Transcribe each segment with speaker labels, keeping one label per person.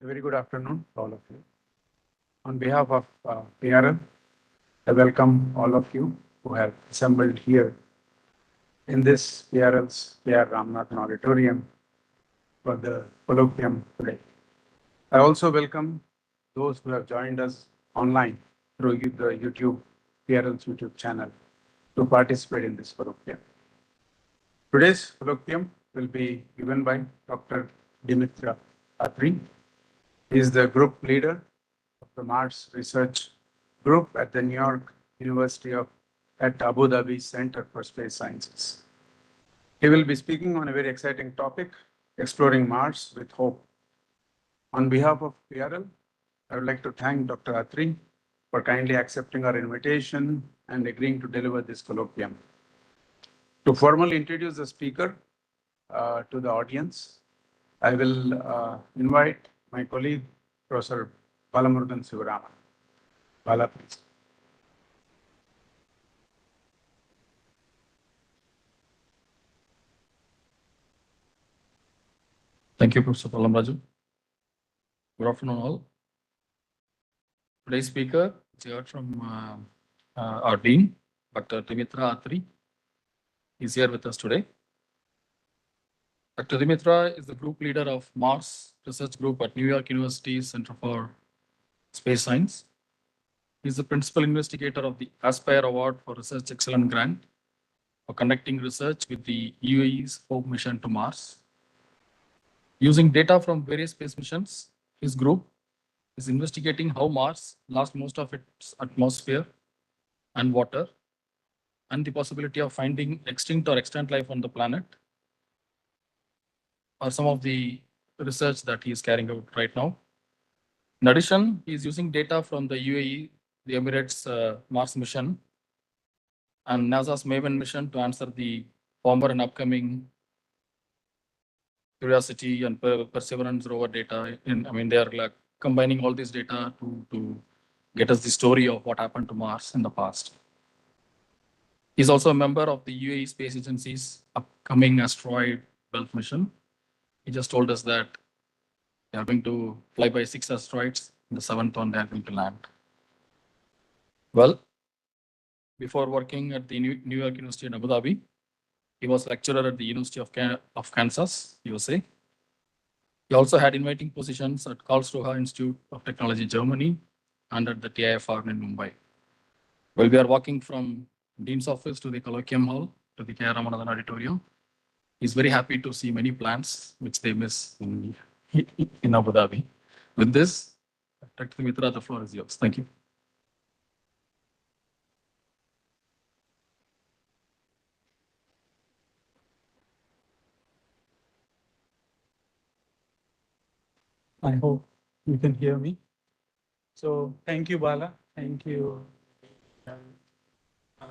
Speaker 1: A very good afternoon to all of you. On behalf of PRL, I welcome all of you who have assembled here in this PRL's PR Ramanathan Auditorium for the colloquium today. I also welcome those who have joined us online through the PRL's YouTube channel to participate in this colloquium. Today's colloquium will be given by Dr. Dimitra. He is the group leader of the Mars Research Group at the New York University at Abu Dhabi Center for Space Sciences. He will be speaking on a very exciting topic, exploring Mars with hope. On behalf of PRL, I would like to thank Dr. Atri for kindly accepting our invitation and agreeing to deliver this colloquium. To formally introduce the speaker to the audience, I will invite my colleague, Professor Balamurugan Sivaraman. Bala, please.
Speaker 2: Thank you, Professor Palamraju. Good afternoon, all. Today's speaker is here from our Dean, Dr. Dimitra Atri. He's here with us today. Dr. Dimitra is the group leader of Mars Research Group at New York University Center for Space Science. He's the principal investigator of the Aspire Award for Research Excellence Grant for conducting research with the UAE's Hope mission to Mars. Using data from various space missions, his group is investigating how Mars lost most of its atmosphere and water, and the possibility of finding extinct or extant life on the planet are some of the research that he is carrying out right now. In addition, he is using data from the UAE, the Emirates Mars mission, and NASA's Maven mission to answer the former and upcoming Curiosity and Perseverance rover data. They are like combining all this data to get us the story of what happened to Mars in the past. He's also a member of the UAE Space Agency's upcoming asteroid belt mission. He just told us that they are going to fly by 6 asteroids. The 7th one they are going to land. Well, before working at the New York University in Abu Dhabi, he was lecturer at the University of Kansas, USA. He also had inviting positions at Karlsruhe Institute of Technology, Germany, and at the TIFR in Mumbai. Well, we are walking from Dean's office to the Colloquium Hall to the K.R. Ramanathan Auditorium. He's very happy to see many plants which they miss in Abu Dhabi. With this, Dr. Dimitra, the floor is yours. Thank you.
Speaker 1: I hope you can hear me. So thank you, Bala. Thank you.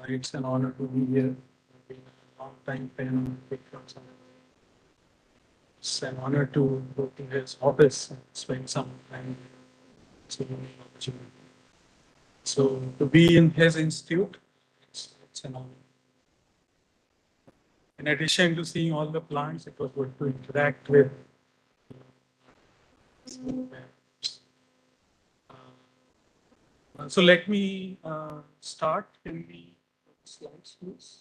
Speaker 1: It's an honor to be here. Been a long time fan. It's an honor to go to his office and spend some time. It's a unique opportunity. So to be in his institute, it's an honor. In addition to seeing all the plants, it was good to interact with. So let me start in the slides, please.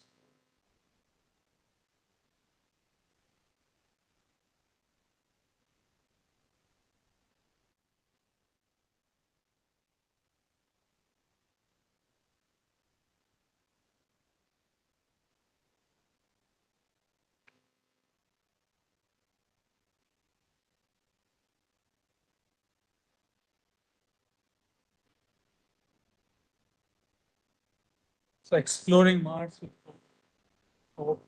Speaker 1: So exploring Mars with hope.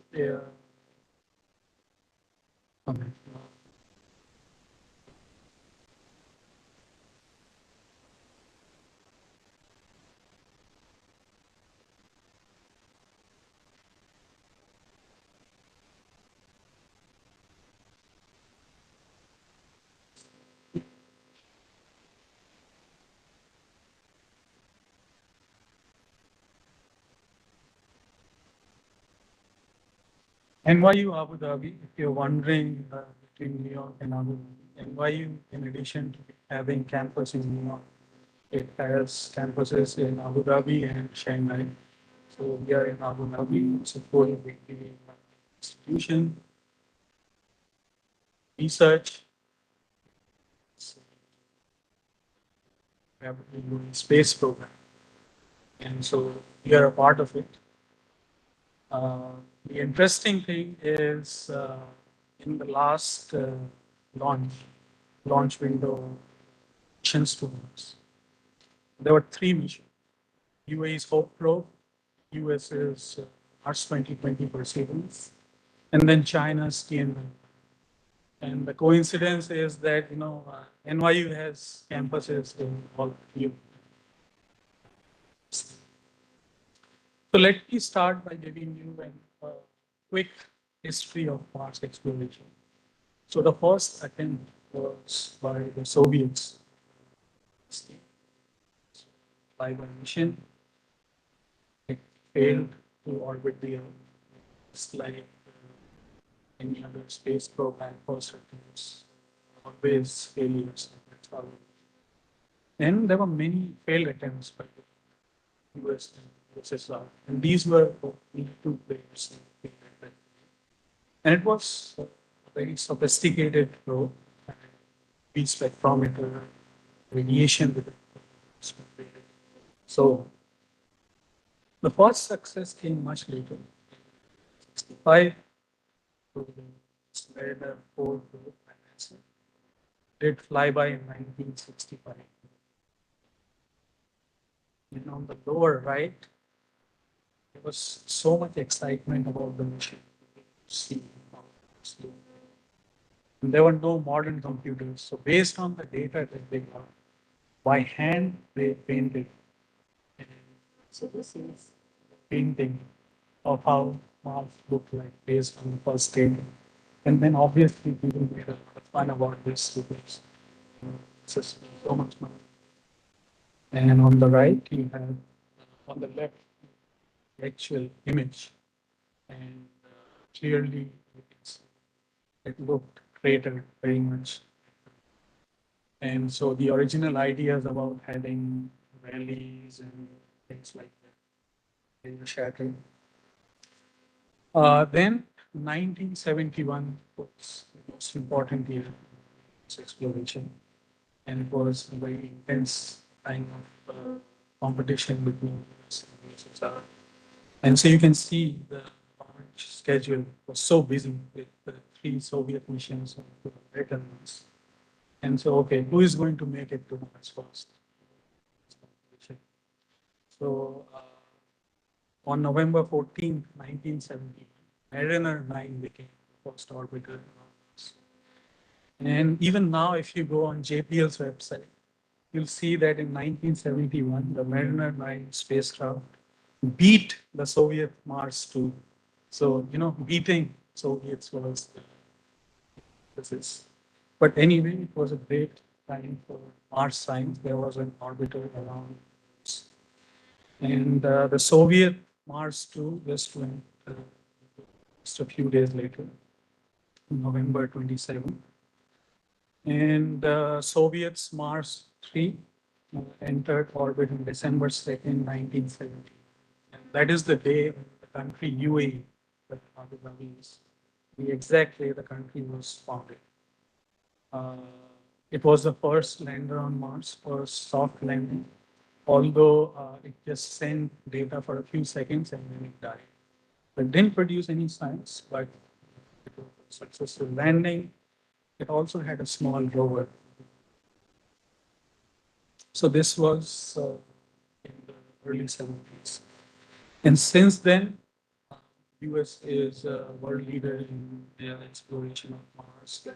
Speaker 1: NYU Abu Dhabi, if you're wondering between New York and Abu Dhabi, NYU, in addition to having campus in New York, it has campuses in Abu Dhabi and Shanghai. So we are in Abu Dhabi, supporting the institution, research, we have a space program. And so we are a part of it. Uh, the interesting thing is in the last launch window missions to Mars, there were three missions. UAE's Hope Probe, US is Mars 2020 Perseverance, and then China's TN1. And the coincidence is that NYU has campuses in all three. So let me start by giving you a quick history of Mars exploration. So the first attempt was by the Soviets. By one mission, it failed to orbit the Earth. It's like any other space program, first attempts, always failures. Then there were many failed attempts by the US and USSR, and these were only two players. And it was a very sophisticated probe, B spectrometer, radiation with it. So the first success came much later. 65 where the four did flyby in 1965. And on the lower right, there was so much excitement about the mission. See, and there were no modern computers. So based on the data that they got, by hand they painted. And so this is painting of how Mars looked like based on the first data. And then obviously people made a lot of fun about this because it's just so much money. And on the right, you have on the left the actual image, and clearly you can see it looked cratered very much. And so the original ideas about having valleys and things like that they were shattered. Then 1971 was the most important year of exploration, and it was a very intense kind of competition between US and USSR. And so you can see the launch schedule was so busy with the three Soviet missions and the American ones. And so, okay, who is going to make it to Mars first? So on November 14th, 1970, Mariner 9 became the first orbiter on Mars. And even now, if you go on JPL's website, you'll see that in 1971, the Mariner 9 spacecraft beat the Soviet Mars 2. So, beating Soviets was this is. But anyway, it was a great time for Mars science. There was an orbiter around. And the Soviet Mars 2 just went just a few days later, November 27th. And Soviets Mars 3 entered orbit on December 2nd, 1970. And that is the day when the country UAE, that Abu Dhabi is, the exact day the country was founded. It was the first lander on Mars, first soft landing, although it just sent data for a few seconds and then it died. It didn't produce any science, but it was a successful landing. It also had a small rover. So this was in the early 70s. And since then, US is a world leader in the exploration of Mars,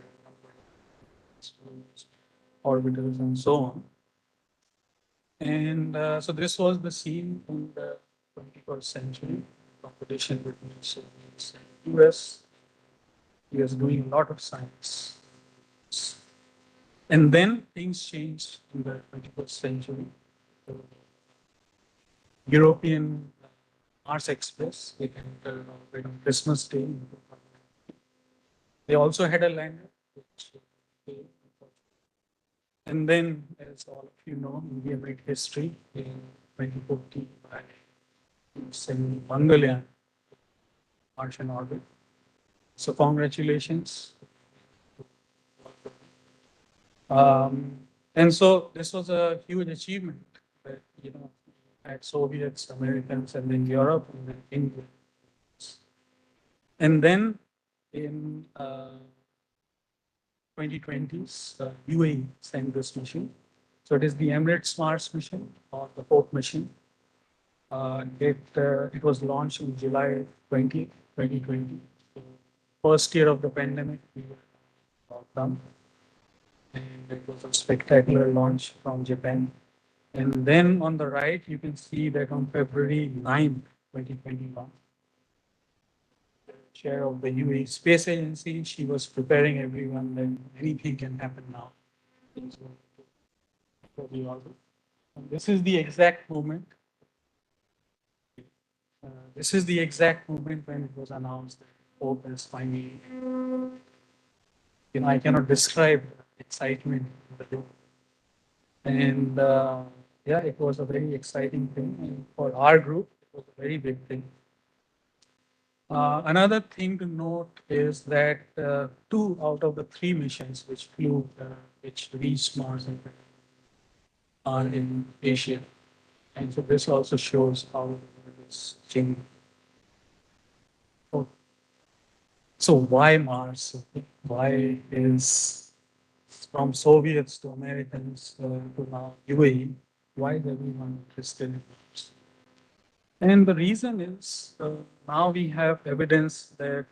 Speaker 1: orbiters, and so on. And so this was the scene in the 21st century, competition between Soviets and US. US doing a lot of science. And then things changed in the 21st century. The European Mars Express, they entered orbit on Christmas Day. They also had a lander, which And then, as all of you know, India made history in 2014 by sending Mangalyaan Martian orbit. So congratulations. And so this was a huge achievement that, had Soviets, Americans, and then Europe, and then India. And then in 2020s, UAE sent this mission. So it is the Emirates Mars mission, or the fourth mission. It was launched in July 2020. First year of the pandemic, we were locked down. And it was a spectacular launch from Japan. And then on the right, you can see that on February 9th, 2021, the chair of the UAE Space Agency, she was preparing everyone that anything can happen now. And this is the exact moment. This is the exact moment when it was announced that Hope is finally. I cannot describe the excitement in the room. And yeah, it was a very exciting thing. And for our group, it was a very big thing. Another thing to note is that two out of the three missions which flew, which reached Mars are in Asia. And so this also shows how it is changing. So why Mars? Why is from Soviets to Americans to now UAE? Why is everyone interested in Mars? And the reason is now we have evidence that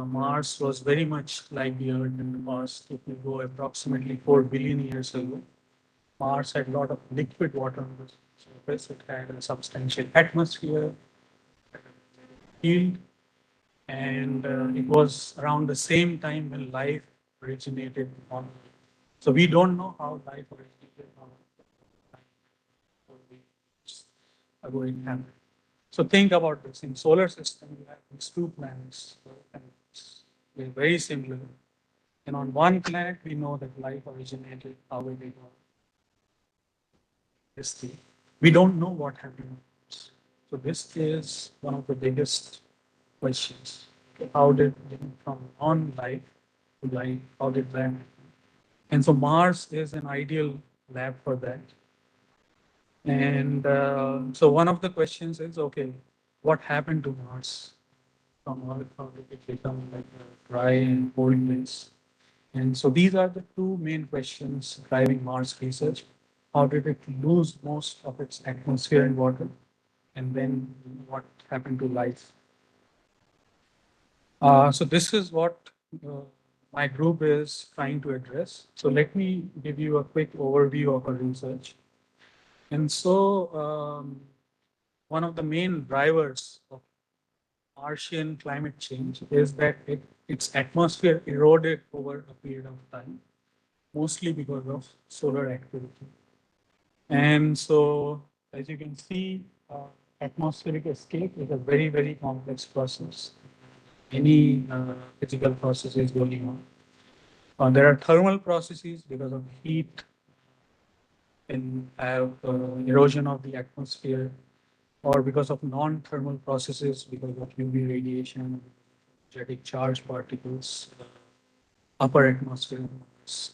Speaker 1: Mars was very much like the Earth in the past. If you go approximately 4 billion years ago, Mars had a lot of liquid water on the surface. It had a substantial atmosphere, field, and it was around the same time when life originated on Earth. So we don't know how life originated on Earth. So think about this. In solar system, you have these two planets, and they're very similar. And on one planet, we know that life originated, how it evolved. History. We don't know what happened. So this is one of the biggest questions. How did from non-life to life, how did that happen? And so Mars is an ideal lab for that. And so one of the questions is, okay, what happened to Mars? From Earth, how did it become like a dry and cold place? And so these are the two main questions driving Mars research. How did it lose most of its atmosphere and water? And then what happened to life? So this is what uh, my group is trying to address. So let me give you a quick overview of our research. And so one of the main drivers of Martian climate change is that its atmosphere eroded over a period of time, mostly because of solar activity. And so, as you can see, atmospheric escape is a very, very complex process. Any physical process is going on. There are thermal processes because of heat and have erosion of the atmosphere, or because of non-thermal processes because of UV radiation, energetic charged particles, upper atmosphere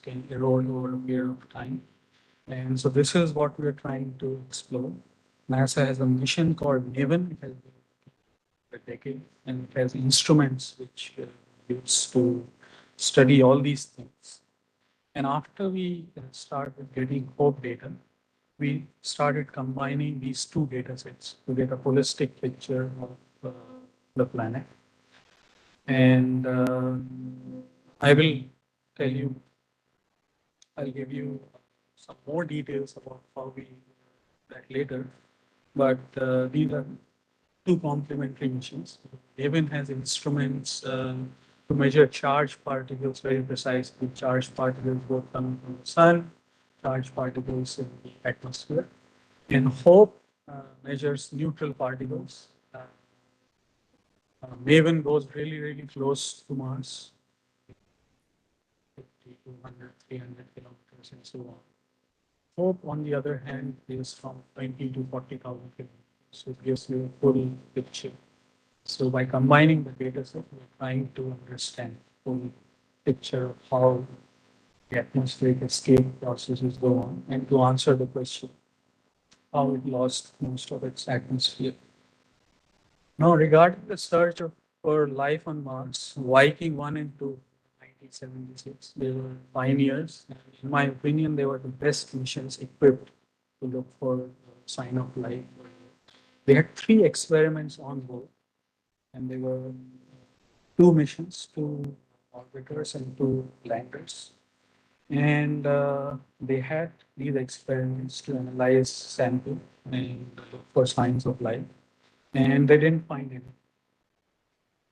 Speaker 1: can erode over a period of time. And so this is what we're trying to explore. NASA has a mission called MAVEN. It has been a decade, and it has instruments which used to study all these things. And after we started getting HOPE data, we started combining these two data sets to get a holistic picture of the planet. And I will tell you, I'll give you some more details about how we do that later. But these are two complementary missions. MAVEN has instruments to measure charged particles very precisely. Charged particles both coming from the sun, charged particles in the atmosphere. And HOPE measures neutral particles. MAVEN goes really, really close to Mars, 50, 200, 300 kilometers kilometers and so on. Hope, on the other hand, is from 20 to 40,000 kilometers. So it gives you a full picture. So by combining the data set, we're trying to understand full picture of how the atmospheric escape processes go on and to answer the question how it lost most of its atmosphere. Now, regarding the search for life on Mars, Viking 1 and 2, 1976, they were pioneers. And in my opinion, they were the best missions equipped to look for a sign of life. They had 3 experiments on board, and they were 2 missions, 2 orbiters and 2 landers. And they had these experiments to analyze sample and look for signs of life, and they didn't find any.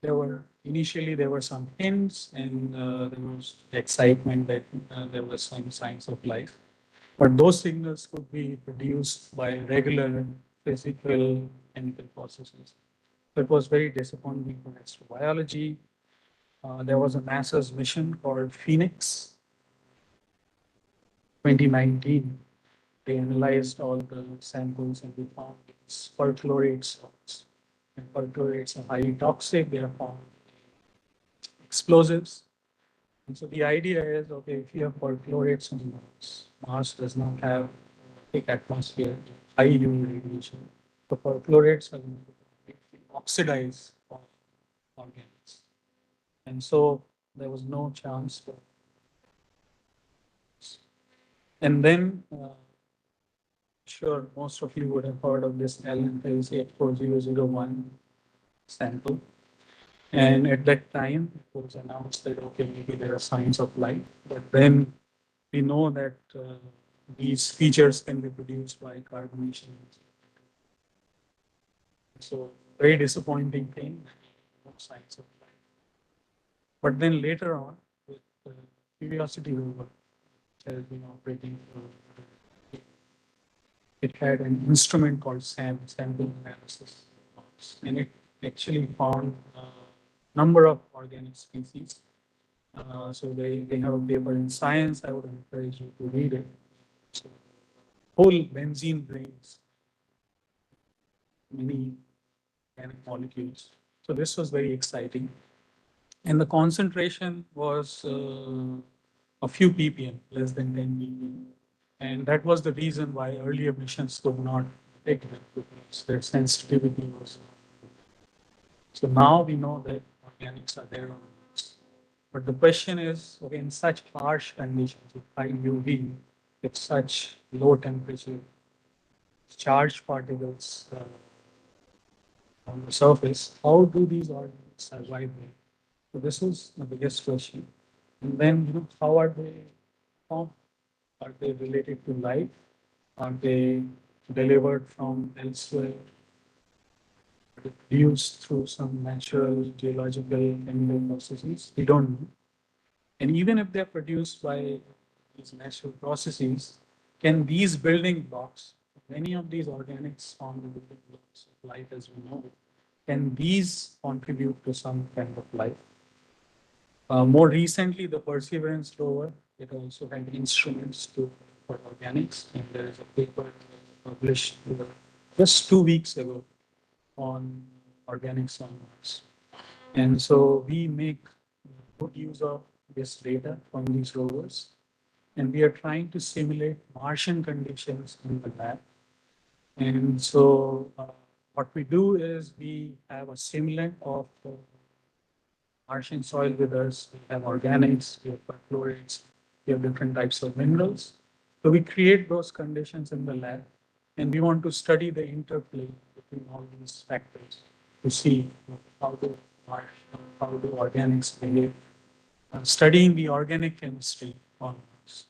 Speaker 1: There were some hints, and there was excitement that there was some signs of life, but those signals could be produced by regular physical chemical processes. So it was very disappointing for astrobiology. There was a NASA's mission called Phoenix 2019. They analyzed all the samples and we found these perchlorate salts. And perchlorates are highly toxic. They are found explosives. And so the idea is, okay, if you have perchlorates on Mars, Mars does not have a thick atmosphere, high UV radiation. The perchlorates are going to oxidize organics. And so there was no chance for. And then, sure, most of you would have heard of this Allen-Hills 84001 sample. And at that time, it was announced that, okay, maybe there are signs of life. But then we know that these features can be produced by carbonation. So, very disappointing thing, no signs of life. But then later on, with Curiosity rover, which has been operating for, it had an instrument called SAM, sample analysis, and it actually found a number of organic species. So they have a paper in Science. I would encourage you to read it. So whole benzene grains, many organic molecules. So this was very exciting. And the concentration was a few ppm, less than 10 ppm. And that was the reason why earlier missions could not detect them because their sensitivity was. So now we know that organics are there on Mars. But the question is, okay, in such harsh conditions with high UV, with such low temperature, charged particles on the surface, how do these organisms survive there? So this is the biggest question. And then, how are they formed? Are they related to life? Are they delivered from elsewhere? Are they produced through some natural geological chemical processes? We don't know. And even if they're produced by these natural processes, can these building blocks, many of these organics form the building blocks of life as we know it, can these contribute to some kind of life? More recently, the Perseverance rover, it also had instruments for organics, and there is a paper published just 2 weeks ago on organics on Mars. And so we make good use of this data from these rovers, and we are trying to simulate Martian conditions in the lab. And so what we do is we have a simulant of Martian soil with us, we have organics, we have perchlorates, we have different types of minerals. So we create those conditions in the lab, and we want to study the interplay between all these factors to see how do organics behave. Studying the organic chemistry on Mars.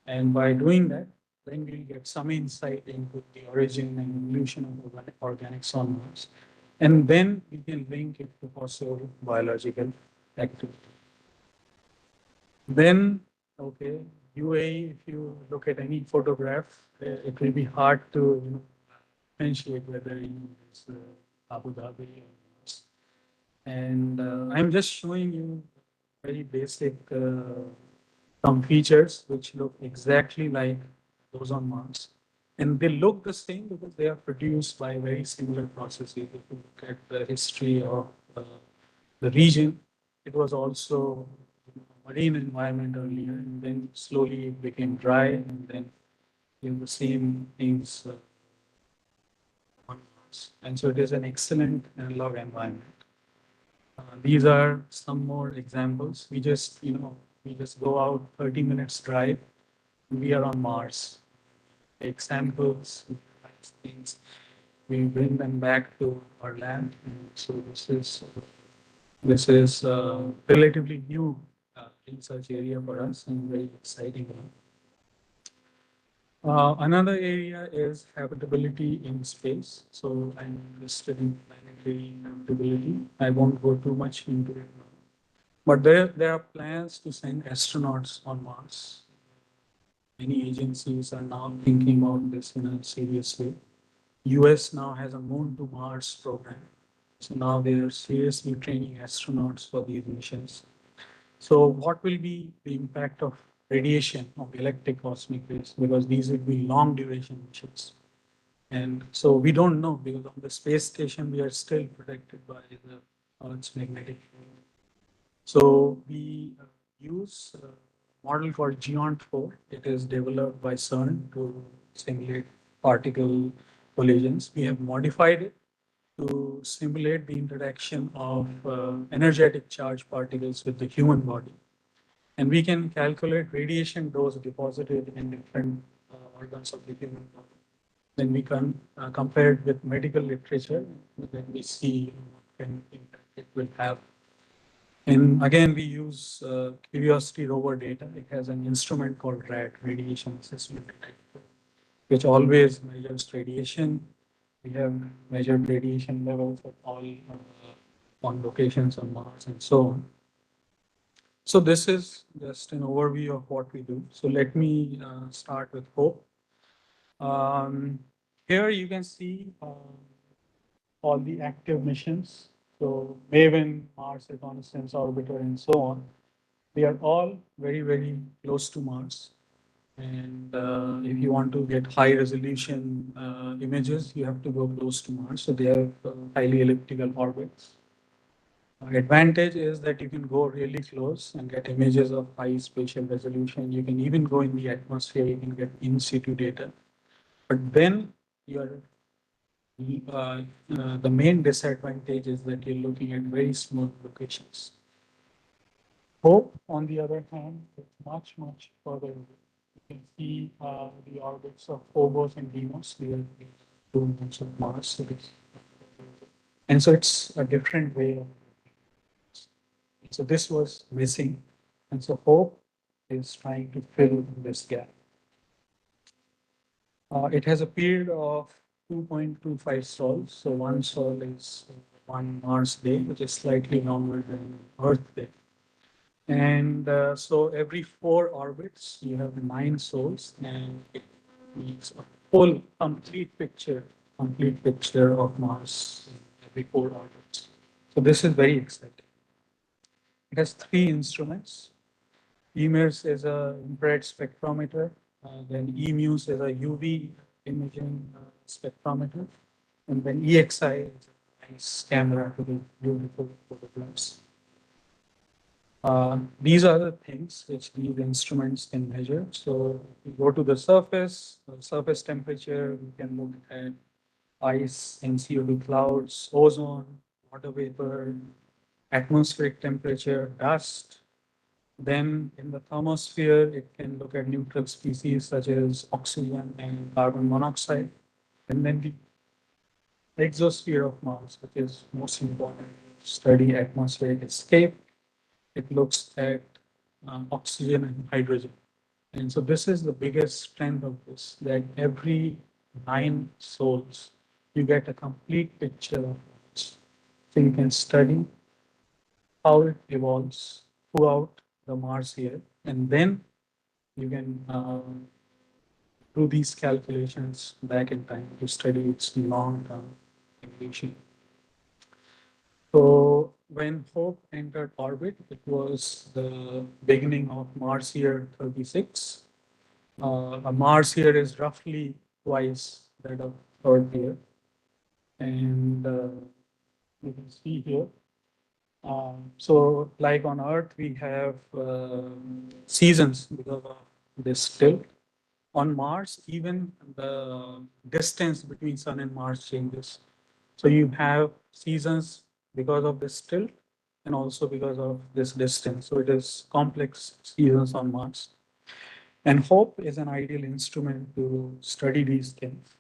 Speaker 1: And by doing that, then we'll get some insight into the origin and evolution of organics on Mars. And then we can link it to possible biological activity. Then, okay, UAE, if you look at any photograph, it will be hard to differentiate whether it's Abu Dhabi or Mars. And I'm just showing you very basic some features which look exactly like those on Mars. And they look the same because they are produced by very similar processes. If you look at the history of uh, the region, it was also marine environment earlier, and then slowly it became dry, and then the same things on Mars. And so it is an excellent analog environment. These are some more examples. We just go out 30 minutes drive. We are on Mars. Take samples, we analyze things, we bring them back to our lab. And so this is relatively new research area for us and very exciting one. Another area is habitability in space. So I'm interested in planetary habitability. I won't go too much into it now. But there are plans to send astronauts on Mars. Many agencies are now thinking about this in a serious way. US now has a Moon to Mars program. So now they are seriously training astronauts for these missions. So what will be the impact of radiation of galactic cosmic rays? Because these will be long duration missions. And so we don't know because on the space station, we are still protected by the Earth's magnetic field. So we use a model called Geont4. It is developed by CERN to simulate particle collisions. We have modified it to simulate the interaction of energetic charged particles with the human body. And we can calculate radiation dose deposited in different organs of the human body. Then we can compare it with medical literature, and then we see what kind of impact it will have. And again, we use Curiosity rover data. It has an instrument called RAD, Radiation Assessment Detector, which always measures radiation. We have measured radiation levels at all on locations on Mars and so on. So this is just an overview of what we do. So let me start with HOPE. Here you can see all the active missions. So MAVEN, Mars Reconnaissance Orbiter, and so on. They are all very, very close to Mars. And if you want to get high resolution images, you have to go close to Mars. So they have highly elliptical orbits. Advantage is that you can go really close and get images of high spatial resolution. You can even go in the atmosphere, you can get in situ data. But then you're the main disadvantage is that you're looking at very small locations. Hope, on the other hand, is much, much further away. You can see the orbits of Phobos and Deimos. They are the two moons of Mars. And so it's a different way of. So this was missing. And so Hope is trying to fill this gap. It has a period of 2.25 sols. So one sol is one Mars day, which is slightly longer than Earth day. And so every 4 orbits, you have 9 sols, and it needs a full, complete picture of Mars in every 4 orbits. So this is very exciting. It has 3 instruments. EMIRS is an infrared spectrometer, then EMUS is a UV imaging spectrometer, and then EXI is a nice camera to do beautiful photographs. These are the things which these instruments can measure. So we go to the surface temperature, we can look at ice and CO2 clouds, ozone, water vapor, atmospheric temperature, dust. Then in the thermosphere, it can look at neutral species such as oxygen and carbon monoxide. And then the exosphere of Mars, which is most important, study atmospheric escape. It looks at oxygen and hydrogen. And so this is the biggest strength of this, that every 9 sols, you get a complete picture of Mars. So you can study how it evolves throughout the Mars year, and then you can do these calculations back in time to study its long-term evolution. So when Hope entered orbit, it was the beginning of Mars year 36. A Mars year is roughly twice that of Earth year. And you can see here. So like on Earth, we have seasons because of this tilt. On Mars, even the distance between Sun and Mars changes. So you have seasons because of this tilt and also because of this distance. So it is complex seasons on Mars. And HOPE is an ideal instrument to study these things.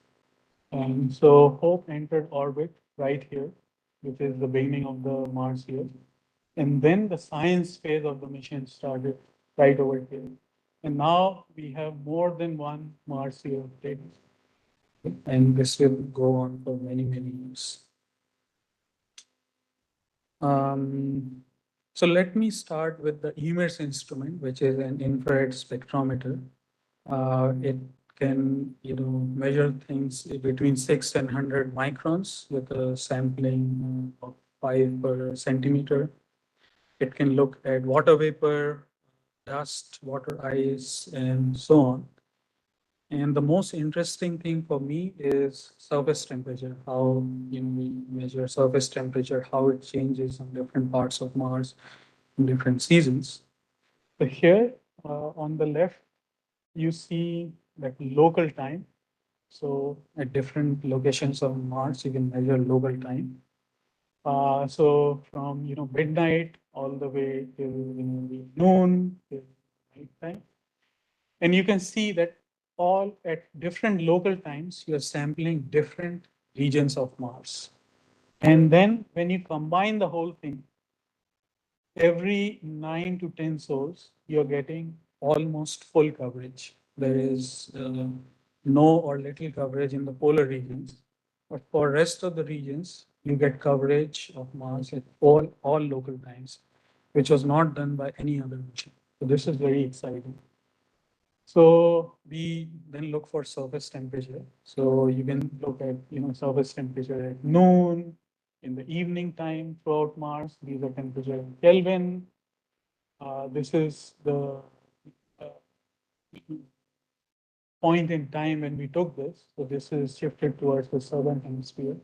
Speaker 1: And so HOPE entered orbit right here, which is the beginning of the Mars year. And then the science phase of the mission started right over here. And now we have more than one Mars year data. And this will go on for many, many years. So let me start with the EMIRS instrument, which is an infrared spectrometer. It can, measure things between 6 and 100 microns with a sampling of 5 per centimeter. It can look at water vapor, dust, water ice, and so on. And the most interesting thing for me is surface temperature, how we measure surface temperature, how it changes on different parts of Mars in different seasons. So here on the left, you see that local time. So at different locations of Mars, you can measure local time. So from midnight all the way till noon till night time. And you can see that all at different local times, you're sampling different regions of Mars. And then when you combine the whole thing, every 9 to 10 sols, you're getting almost full coverage. There is no or little coverage in the polar regions. But for rest of the regions, you get coverage of Mars at all local times, which was not done by any other mission. So this is very exciting. So we then look for surface temperature. So you can look at surface temperature at noon, in the evening time throughout Mars. These are temperature in Kelvin. This is the uh, point in time when we took this. So this is shifted towards the southern hemisphere.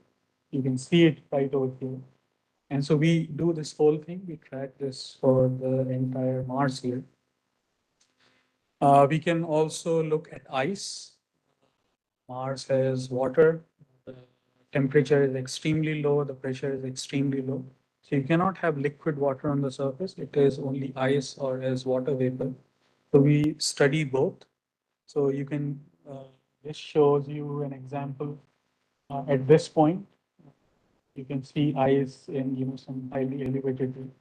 Speaker 1: You can see it right over here. And so we do this whole thing. We track this for the entire Mars year. We can also look at ice. Mars has water. The temperature is extremely low. The pressure is extremely low. So you cannot have liquid water on the surface. It is only ice or as water vapor. So we study both. So you can, this shows you an example. At this point, you can see ice in some highly elevated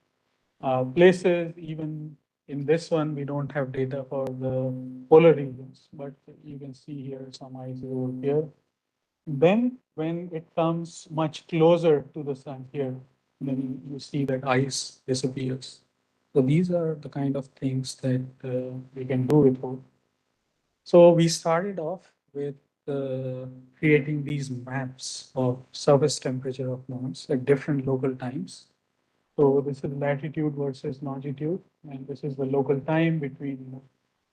Speaker 1: places. Even in this one, we don't have data for the polar regions, but you can see here some ice over here. Then when it comes much closer to the sun here, then you see that ice disappears. So these are the kind of things that we can do with hope. So we started off with creating these maps of surface temperature of Mars at different local times. So this is latitude versus longitude, and this is the local time between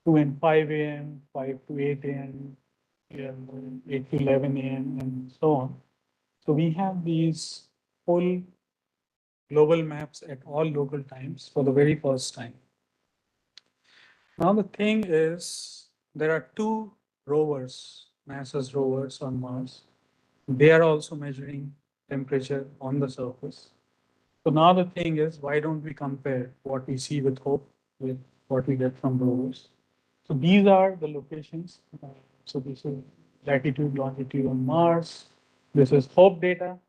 Speaker 1: 2 and 5 a.m., 5 to 8 a.m., 8 to 11 a.m., and so on. So we have these full global maps at all local times for the very first time. Now the thing is, there are two rovers, NASA's rovers on Mars. They are also measuring temperature on the surface. So now the thing is, why don't we compare what we see with HOPE with what we get from rovers? So these are the locations. So this is latitude, longitude on Mars. This is HOPE data.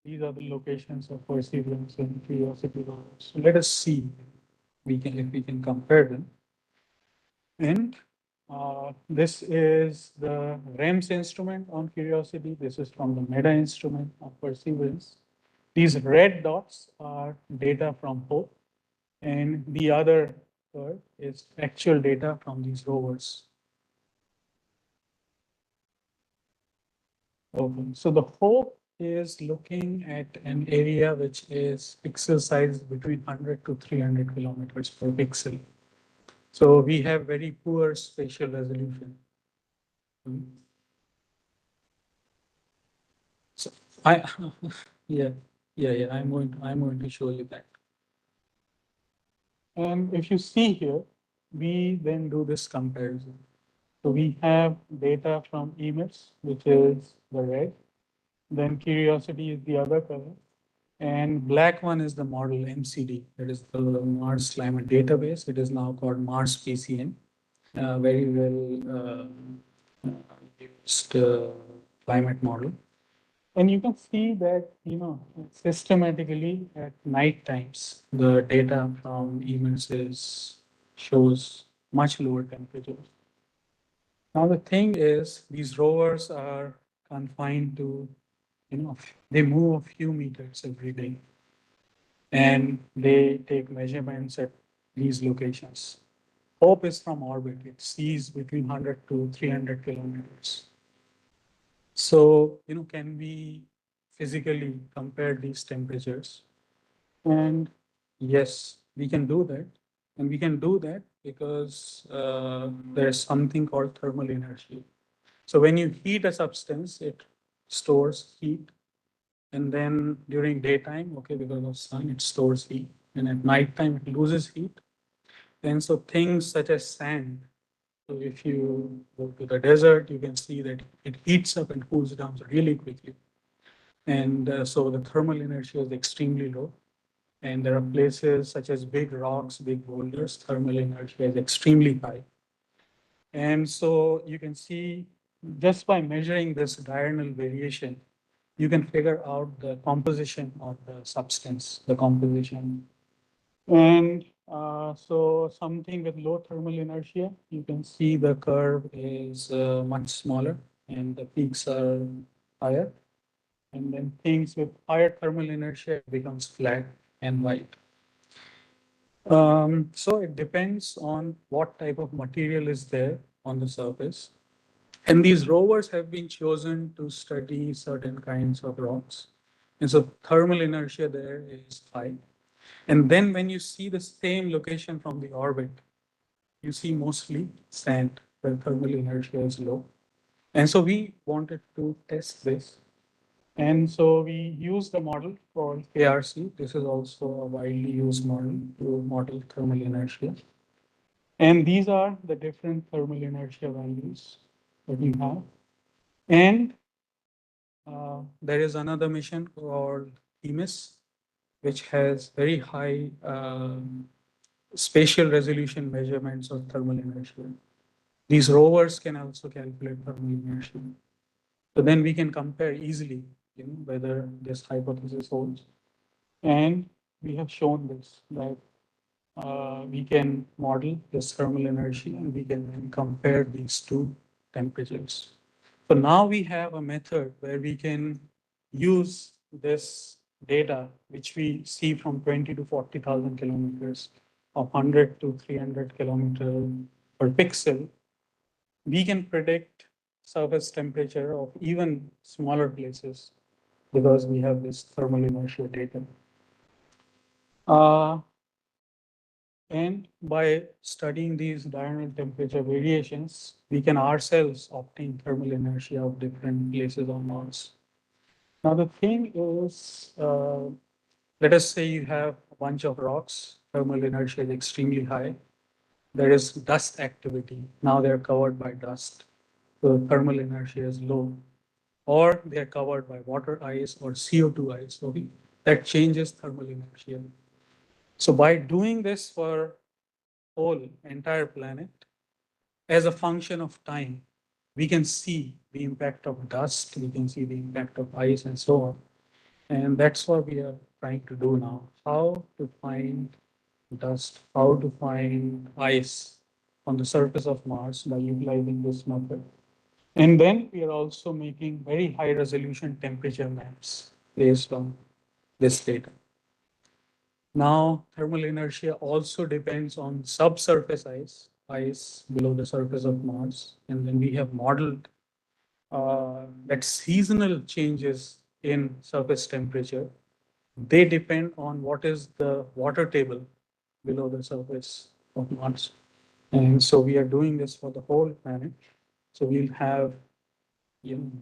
Speaker 1: These are the locations of Perseverance and Curiosity rovers. So let us see if we can compare them. And this is the REMS instrument on Curiosity. This is from the MEDA instrument of Perseverance. These red dots are data from HOPE, and the other curve is actual data from these rovers. Okay, so the HOPE is looking at an area which is pixel size between 100 to 300 kilometers per pixel. So we have very poor spatial resolution. So I, yeah, I'm going to show you that. And if you see here, we then do this comparison. So we have data from emits, which is the red. Then curiosity is the other color. And black one is the model MCD, that is the Mars Climate Database. It is now called Mars PCN, very well used climate model. And you can see that, systematically at night times, the data from emits shows much lower temperatures. Now, the thing is, these rovers are confined to, they move a few meters every day and they take measurements at these locations. Hope is from orbit. It sees between 100 to 300 kilometers. So, can we physically compare these temperatures? And yes, we can do that. And we can do that because there's something called thermal inertia. So when you heat a substance, it stores heat. And then during daytime, okay, because of sun, it stores heat. And at nighttime, it loses heat. And so things such as sand, so if you go to the desert, you can see that it heats up and cools down really quickly. And so the thermal inertia is extremely low. And there are places such as big rocks, big boulders, thermal inertia is extremely high. And so you can see just by measuring this diurnal variation, you can figure out the composition of the substance, the composition. And so something with low thermal inertia, you can see the curve is much smaller and the peaks are higher. And then things with higher thermal inertia becomes flat and white. So it depends on what type of material is there on the surface. And these rovers have been chosen to study certain kinds of rocks. And so thermal inertia there is high. And then when you see the same location from the orbit, you see mostly sand where thermal inertia is low. And so we wanted to test this. And so we used a model called KRC. This is also a widely used model to model thermal inertia. And these are the different thermal inertia values that we have. And there is another mission called THEMIS, which has very high spatial resolution measurements of thermal inertia. These rovers can also calculate thermal inertia. So then we can compare easily, whether this hypothesis holds. And we have shown this, that we can model this thermal inertia and we can then compare these two temperatures. So now we have a method where we can use this data, which we see from 20 to 40,000 kilometers of 100 to 300 kilometer per pixel. We can predict surface temperature of even smaller places because we have this thermal inertia data. And by studying these diurnal temperature variations, we can ourselves obtain thermal inertia of different places on Mars. Now, the thing is, let us say you have a bunch of rocks, thermal inertia is extremely high. There is dust activity. Now they're covered by dust. So thermal inertia is low. Or they're covered by water ice or CO2 ice. So that changes thermal inertia. So by doing this for whole entire planet, as a function of time, we can see the impact of dust, we can see the impact of ice and so on. And that's what we are trying to do now. How to find dust, how to find ice on the surface of Mars by utilizing this method. And then we are also making very high resolution temperature maps based on this data. Now, thermal inertia also depends on subsurface ice below the surface of Mars. And then we have modeled that seasonal changes in surface temperature, they depend on what is the water table below the surface of Mars. And so we are doing this for the whole planet. So we'll have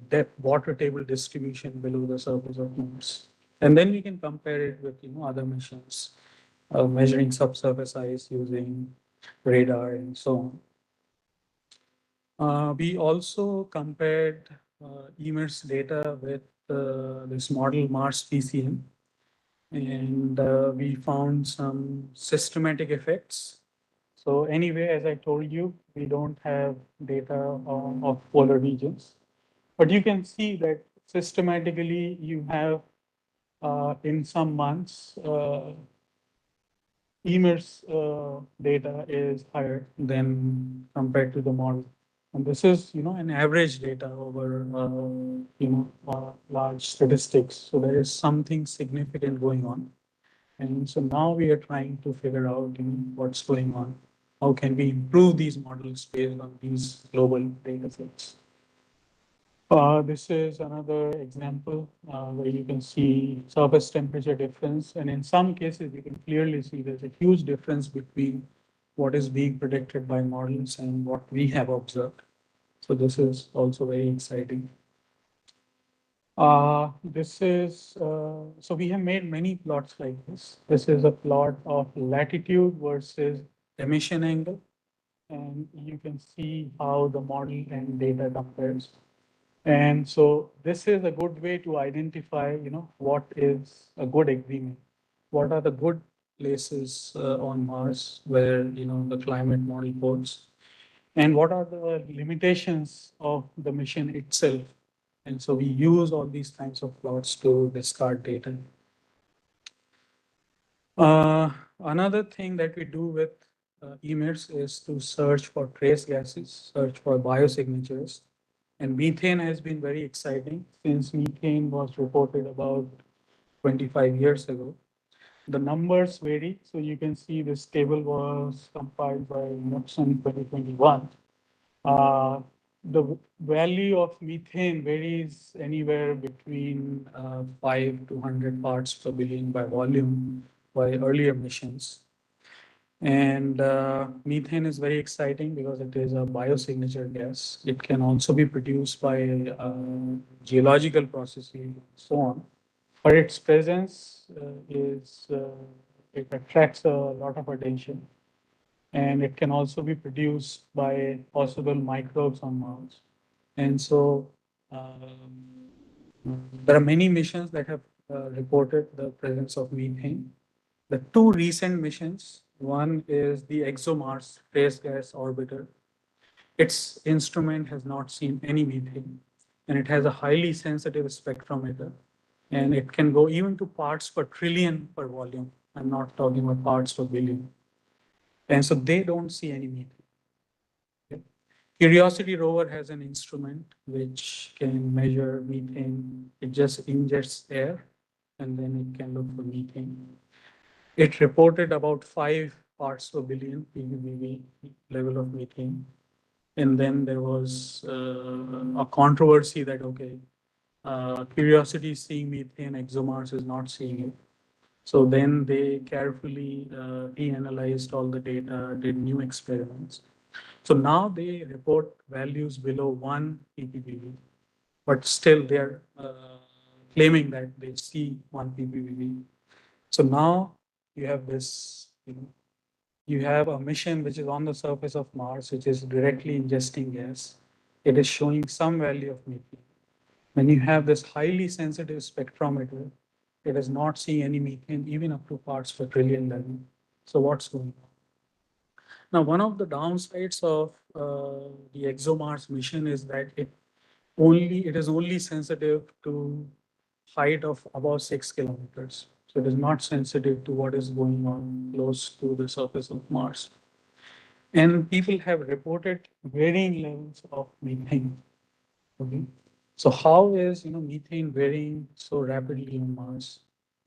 Speaker 1: depth water table distribution below the surface of Mars. And then we can compare it with other missions, measuring subsurface ice using radar and so on. We also compared EMIR's data with this model Mars PCM, and we found some systematic effects. So anyway, as I told you, we don't have data of polar regions, but you can see that systematically you have in some months, EMIR's data is higher than compared to the model. And this is, an average data over, large statistics. So there is something significant going on. And so now we are trying to figure out, what's going on. How can we improve these models based on these global data sets? This is another example where you can see surface temperature difference. And in some cases, you can clearly see there's a huge difference between what is being predicted by models and what we have observed. So this is also very exciting. So we have made many plots like this. This is a plot of latitude versus emission angle. And you can see how the model and data compares. And so this is a good way to identify, what is a good agreement. What are the good places on Mars where, the climate model holds? And what are the limitations of the mission itself? And so we use all these kinds of plots to discard data. Another thing that we do with EMIRS is to search for trace gases, search for biosignatures. And methane has been very exciting since methane was reported about 25 years ago. The numbers vary. So you can see this table was compiled by Knudsen 2021. The value of methane varies anywhere between 5 to 100 parts per billion by volume by earlier missions. And methane is very exciting because it is a biosignature gas. It can also be produced by geological processes and so on. But its presence it attracts a lot of attention. And it can also be produced by possible microbes on Mars. And so there are many missions that have reported the presence of methane. The two recent missions, one is the ExoMars Trace Gas Orbiter. Its instrument has not seen any methane, and it has a highly sensitive spectrometer, and it can go even to parts per trillion per volume. I'm not talking about parts per billion. And so they don't see any methane. Okay. Curiosity rover has an instrument which can measure methane. It just ingests air, and then it can look for methane. It reported about 5 parts per billion ppb level of methane. And then there was a controversy that, okay, Curiosity is seeing methane, ExoMars is not seeing it. So then they carefully reanalyzed all the data, did new experiments. So now they report values below 1 ppb, but still they're claiming that they see 1 ppb. So now you have this, you have a mission which is on the surface of Mars, which is directly ingesting gas. It is showing some value of methane. When you have this highly sensitive spectrometer, it is not seeing any methane, even up to parts per trillion level. So what's going on? Now, one of the downsides of the ExoMars mission is that it is only sensitive to height of about 6 kilometers. So it is not sensitive to what is going on close to the surface of Mars. And people have reported varying levels of methane. Okay. So how is methane varying so rapidly on Mars?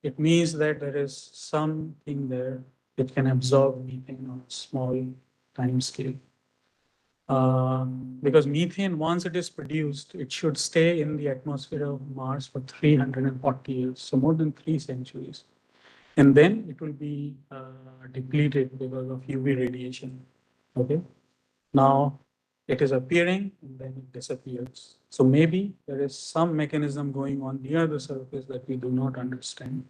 Speaker 1: It means that there is something there that can absorb methane on a small time scale.
Speaker 3: Because methane, once it is produced, it should stay in the atmosphere of Mars for 340 years, so more than 3 centuries. And then it will be depleted because of UV radiation. Okay. Now it is appearing and then it disappears. So maybe there is some mechanism going on near the surface that we do not understand.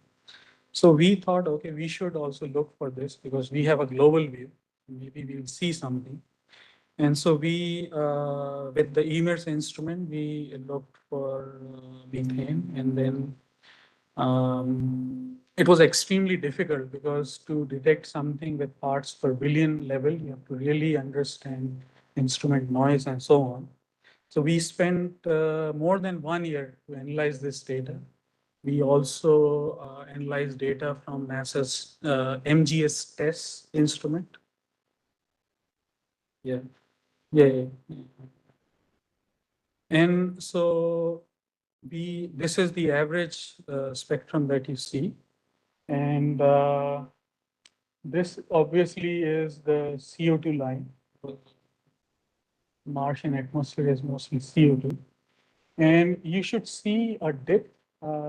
Speaker 3: So we thought, okay, we should also look for this because we have a global view. Maybe we'll see something. And so we, with the EMIRS instrument, we looked for methane, and then it was extremely difficult because to detect something with parts per billion level, you have to really understand instrument noise and so on. So we spent more than 1 year to analyze this data. We also analyzed data from NASA's MGS test instrument. Yeah, yeah, yeah. And so this is the average spectrum that you see. And this obviously is the CO2 line. Martian atmosphere is mostly CO2. And you should see a dip.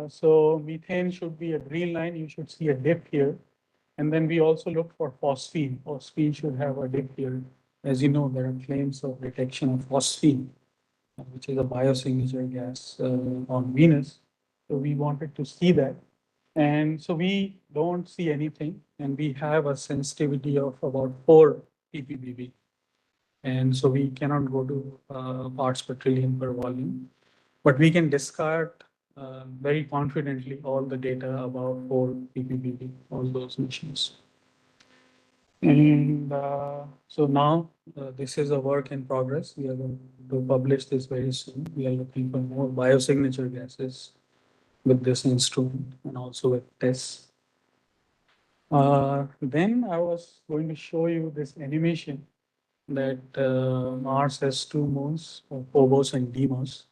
Speaker 3: So methane should be a green line. You should see a dip here. And then we also look for phosphine. Phosphine should have a dip here. As you know, there are claims of detection of phosphine, which is a biosignature gas on Venus. So we wanted to see that. And so we don't see anything, and we have a sensitivity of about 4 ppb. And so we cannot go to parts per trillion per volume, but we can discard very confidently all the data about 4 ppb, all those machines. And so now this is a work in progress. We are going to publish this very soon. We are looking for more biosignature gases with this instrument and also with tests. Then I was going to show you this animation that Mars has 2 moons, Phobos and Deimos.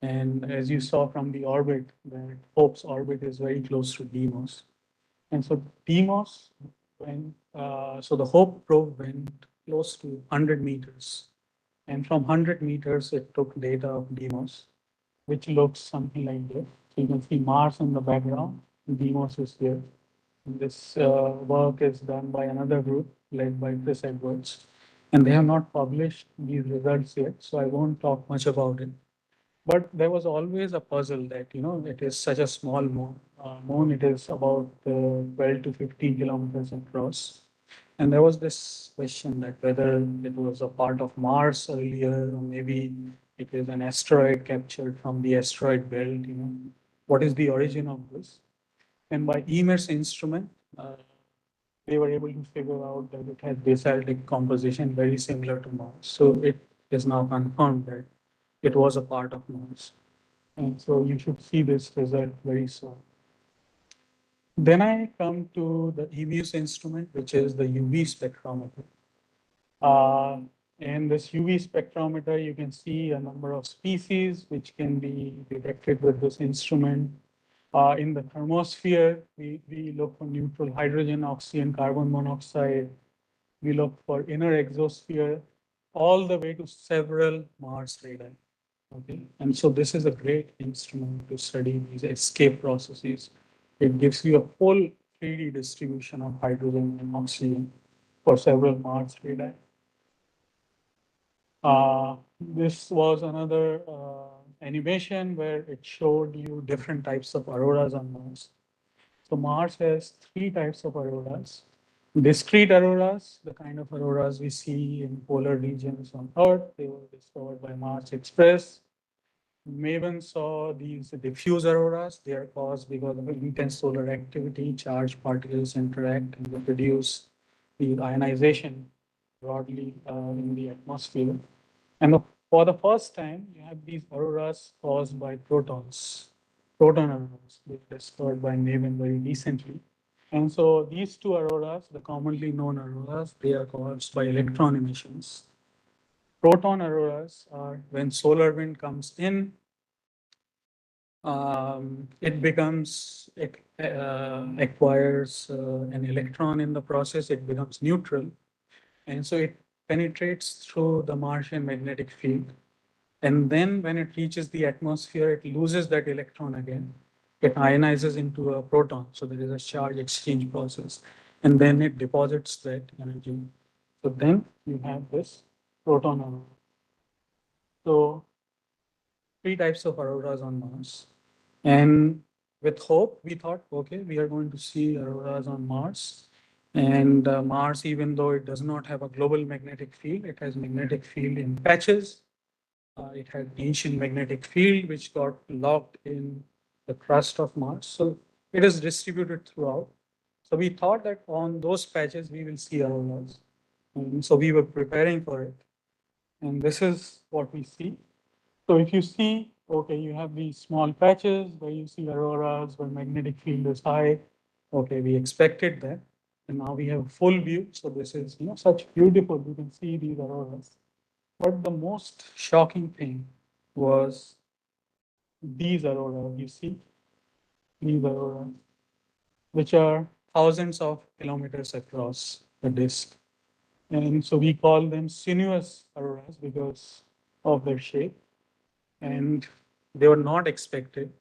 Speaker 3: And as you saw from the orbit, that Hope's orbit is very close to Deimos. And so Deimos went, so the Hope probe went close to 100 meters. And from 100 meters, it took data of Deimos, which looks something like this. So you can see Mars in the background, Deimos is here. This work is done by another group led by Chris Edwards, and they have not published these results yet, so I won't talk much about it. But there was always a puzzle that, it is such a small moon. Moon, it is about 12 to 15 kilometers across. And there was this question that whether it was a part of Mars earlier, or maybe it is an asteroid captured from the asteroid belt, what is the origin of this? And by EMIRS instrument, they were able to figure out that it had basaltic composition very similar to Mars. So it is now confirmed that it was a part of Mars. And so you should see this result very soon. Then I come to the EMUS instrument, which is the UV spectrometer. In this UV spectrometer, you can see a number of species which can be detected with this instrument. In the thermosphere, we look for neutral hydrogen, oxygen, carbon monoxide. We look for inner exosphere, all the way to several Mars radii. Okay, and so this is a great instrument to study these escape processes. It gives you a full 3D distribution of hydrogen and oxygen for several Mars radii. This was another animation where it showed you different types of auroras on Mars. So Mars has 3 types of auroras. Discrete auroras, the kind of auroras we see in polar regions on Earth, they were discovered by Mars Express. Maven saw these diffuse auroras. They are caused because of intense solar activity. Charged particles interact and they produce the ionization broadly in the atmosphere. And for the first time, you have these auroras caused by protons, proton auroras, they were discovered by Maven very recently. And so these 2 auroras, the commonly known auroras, they are caused by electron emissions. Proton auroras are when solar wind comes in, it acquires an electron in the process, it becomes neutral. And so it penetrates through the Martian magnetic field. And then when it reaches the atmosphere, it loses that electron again. It ionizes into a proton. So there is a charge exchange process. And then it deposits that energy. So then you have this proton aurora. So three types of auroras on Mars. And with hope, we thought, okay, we are going to see auroras on Mars. And Mars, even though it does not have a global magnetic field, it has magnetic field in patches. It had ancient magnetic field which got locked in the crust of Mars. So it is distributed throughout. So we thought that on those patches we will see auroras. And so we were preparing for it. And this is what we see. So if you see, okay, you have these small patches where you see auroras, where magnetic field is high. Okay, we expected that. And now we have a full view. So this is, such beautiful, you can see these auroras. But the most shocking thing was these auroras, you see, these auroras, which are thousands of kilometers across the disk. And so we call them sinuous auroras because of their shape. And they were not expected.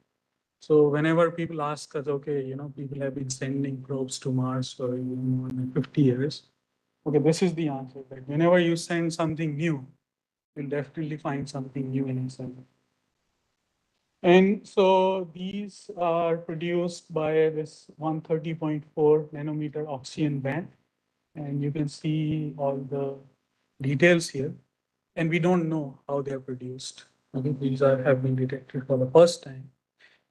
Speaker 3: So whenever people ask us, okay, people have been sending probes to Mars for more than 50 years. Okay, this is the answer. That whenever you send something new, you'll definitely find something new in inside. And so these are produced by this 130.4 nanometer oxygen band. And you can see all the details here. And we don't know how they are produced. Okay, these have been detected for the first time.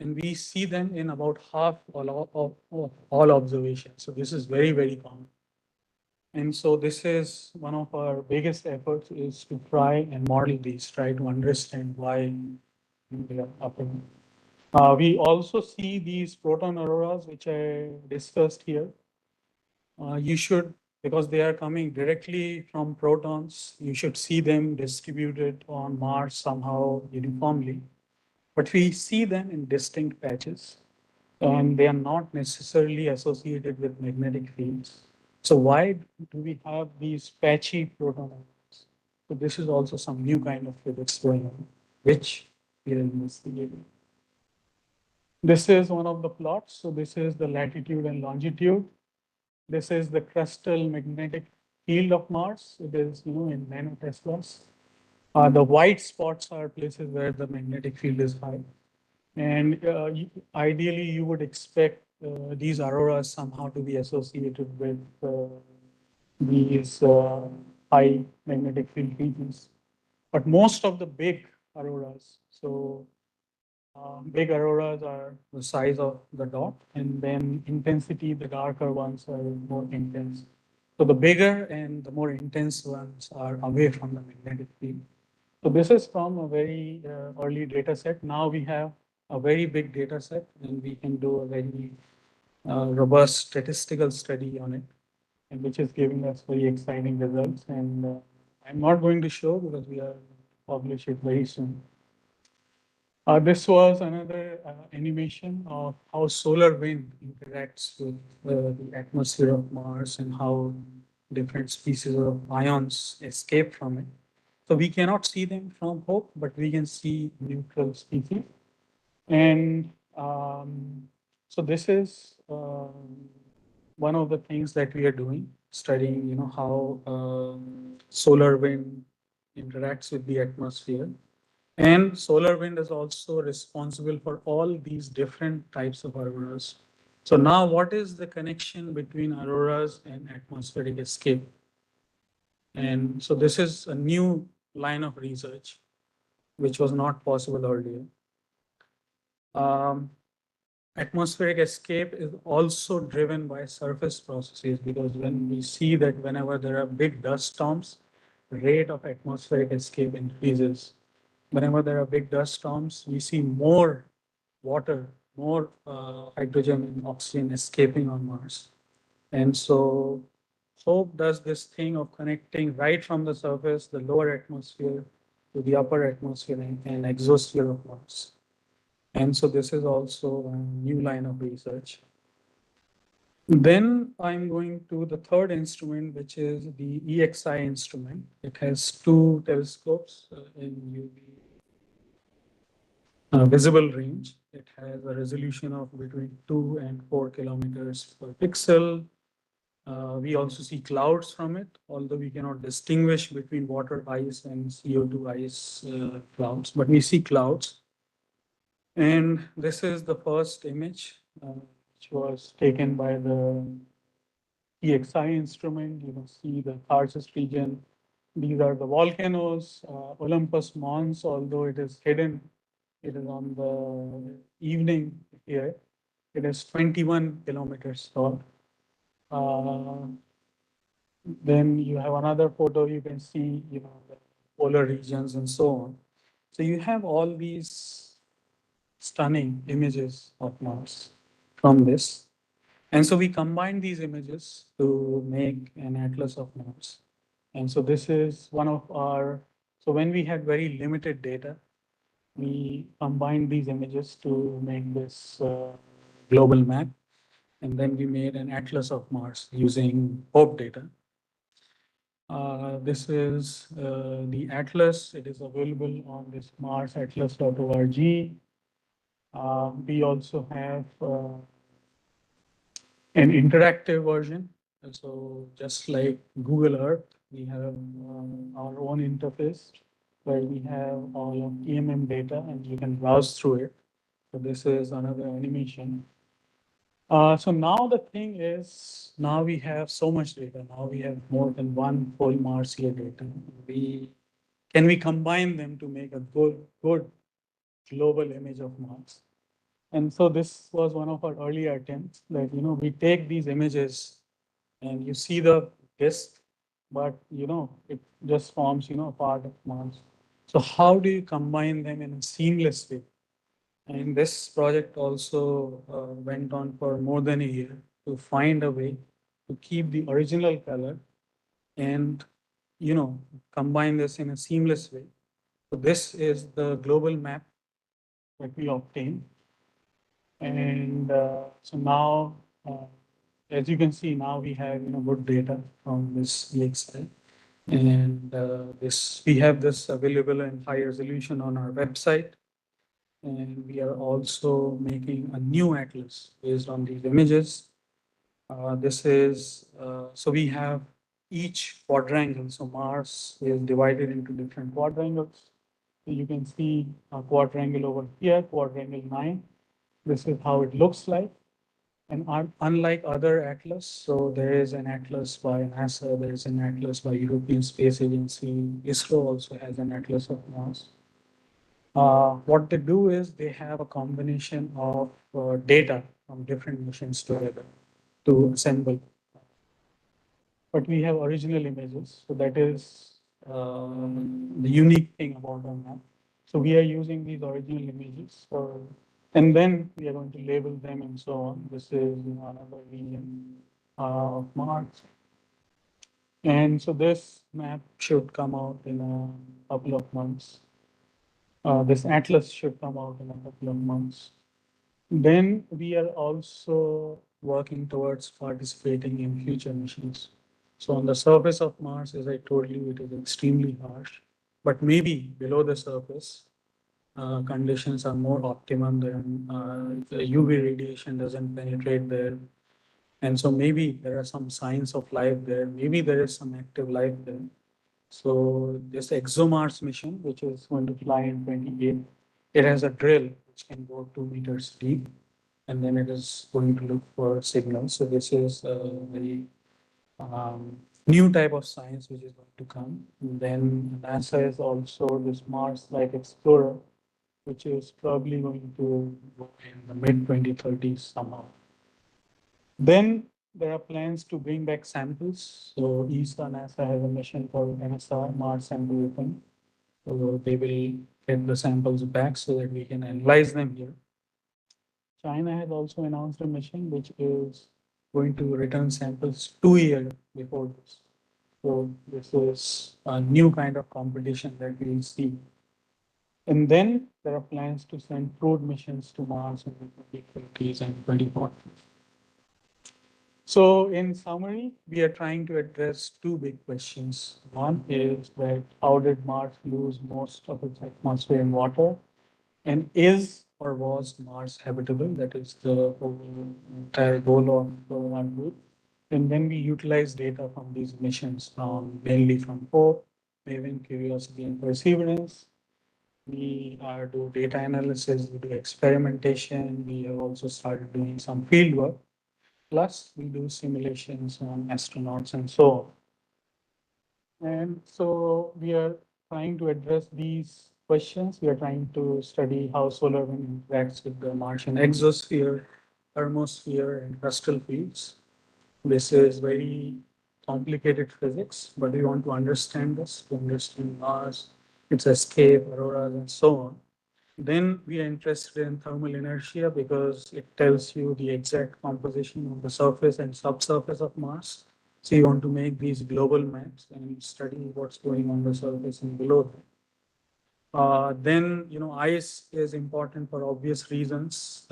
Speaker 3: And we see them in about half of all observations. So this is very, very common. And so this is one of our biggest efforts is to try and model these, try to understand why they are happening. We also see these proton auroras, which I discussed here. You should, because they are coming directly from protons, you should see them distributed on Mars somehow uniformly. But we see them in distinct patches, and they are not necessarily associated with magnetic fields. So why do we have these patchy proton auroras? So this is also some new kind of physics going on, which we are investigating. This is one of the plots. So this is the latitude and longitude. This is the crustal magnetic field of Mars. It is, in nanoteslas. The white spots are places where the magnetic field is high. And ideally, you would expect these auroras somehow to be associated with these high magnetic field regions. But most of the big auroras, so big auroras are the size of the dot, and then intensity, the darker ones are more intense. So the bigger and the more intense ones are away from the magnetic field. So this is from a very early data set. Now we have a very big data set, and we can do a very robust statistical study on it, and which is giving us very exciting results. And I'm not going to show because we are publish it very soon. This was another animation of how solar wind interacts with the atmosphere of Mars and how different species of ions escape from it. So we cannot see them from Hope, but we can see neutral species. And so this is one of the things that we are doing, studying, how solar wind interacts with the atmosphere. And solar wind is also responsible for all these different types of auroras. So now what is the connection between auroras and atmospheric escape? And so this is a new line of research, which was not possible earlier. Atmospheric escape is also driven by surface processes because when we see that whenever there are big dust storms, the rate of atmospheric escape increases. Whenever there are big dust storms, we see more water, more hydrogen and oxygen escaping on Mars. And so HOPE does this thing of connecting right from the surface, the lower atmosphere, to the upper atmosphere and exosphere of Mars. And so this is also a new line of research. Then I'm going to the third instrument, which is the EXI instrument. It has two telescopes in UV visible range. It has a resolution of between 2 and 4 kilometers per pixel. We also see clouds from it, although we cannot distinguish between water ice and CO2 ice clouds, but we see clouds. And this is the first image, which was taken by the EXI instrument. You can see the Tharsis region. These are the volcanoes, Olympus Mons, although it is hidden, it is on the evening here. It is 21 kilometers tall. Then you have another photo, you can see, the polar regions and so on. So you have all these stunning images of Mars from this. And so we combine these images to make an atlas of Mars. And so this is one of our, so when we had very limited data, we combined these images to make this global map. And then we made an atlas of Mars using HOPE data. This is the atlas. It is available on this marsatlas.org. We also have an interactive version. And so just like Google Earth, we have our own interface where we have all of EMM data and you can browse through it. So this is another animation. So now the thing is, now we have so much data. Now we have more than one full Marsia data. Can we combine them to make a good global image of Mars? And so this was one of our earlier attempts that, we take these images and you see the disk, but, it just forms, a part of Mars. So how do you combine them in a seamless way? And this project also went on for more than a year to find a way to keep the original color and, combine this in a seamless way. So this is the global map that we obtained. And so now, as you can see, now we have, good data from this EXI. And we have this available in high resolution on our website. And we are also making a new atlas based on these images. So we have each quadrangle. So Mars is divided into different quadrangles. So you can see a quadrangle over here, quadrangle 9. This is how it looks like. And unlike other atlas, so there is an atlas by NASA, there is an atlas by European Space Agency, ISRO also has an atlas of Mars. What they do is they have a combination of data from different missions together to assemble. But we have original images, so that is the unique thing about our map. So we are using these original images and then we are going to label them and so on. This is another region of Mars. And so this map should come out in a couple of months. This atlas should come out in a couple of months. Then we are also working towards participating in future missions. So on the surface of Mars, as I told you, it is extremely harsh, but maybe below the surface, conditions are more optimum than the UV radiation doesn't penetrate there. And so maybe there are some signs of life there. Maybe there is some active life there. So this ExoMars mission, which is going to fly in 28, it has a drill which can go 2 meters deep, and then it is going to look for signals. So this is a very new type of science which is going to come. And then NASA is also this Mars Life Explorer, which is probably going to go in the mid 2030s somehow. Then there are plans to bring back samples. So ESA NASA has a mission called MSR, Mars Sample Open. So they will get the samples back so that we can analyze them here. China has also announced a mission which is going to return samples 2 years before this. So this is a new kind of competition that we will see. And then there are plans to send crewed missions to Mars in the 2030s and 2040s. So in summary, we are trying to address two big questions. One is that how did Mars lose most of its atmosphere and water? And is or was Mars habitable? That is the whole entire goal of our group. And then we utilize data from these missions, mainly from HOPE, Maven, Curiosity, and Perseverance. We do data analysis, we do experimentation, we have also started doing some field work. Plus, we do simulations on astronauts and so on. And so we are trying to address these questions. We are trying to study how solar wind interacts with the Martian exosphere, thermosphere, and crustal fields. This is very complicated physics, but we want to understand this, to understand Mars, its escape, auroras, and so on. Then we are interested in thermal inertia because it tells you the exact composition of the surface and subsurface of Mars. So you want to make these global maps and study what's going on the surface and below that. Then, ice is important for obvious reasons.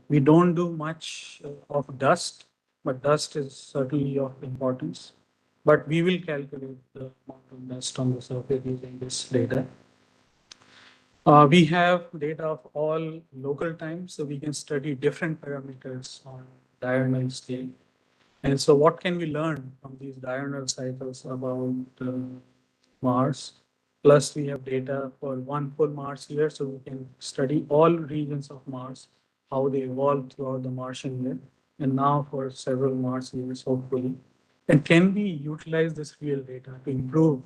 Speaker 3: We don't do much of dust, but dust is certainly of importance. But we will calculate the amount of dust on the surface using this data. We have data of all local times, so we can study different parameters on diurnal scale. And so what can we learn from these diurnal cycles about Mars? Plus we have data for one full Mars year, so we can study all regions of Mars, how they evolved throughout the Martian year, and now for several Mars years, hopefully. And can we utilize this real data to improve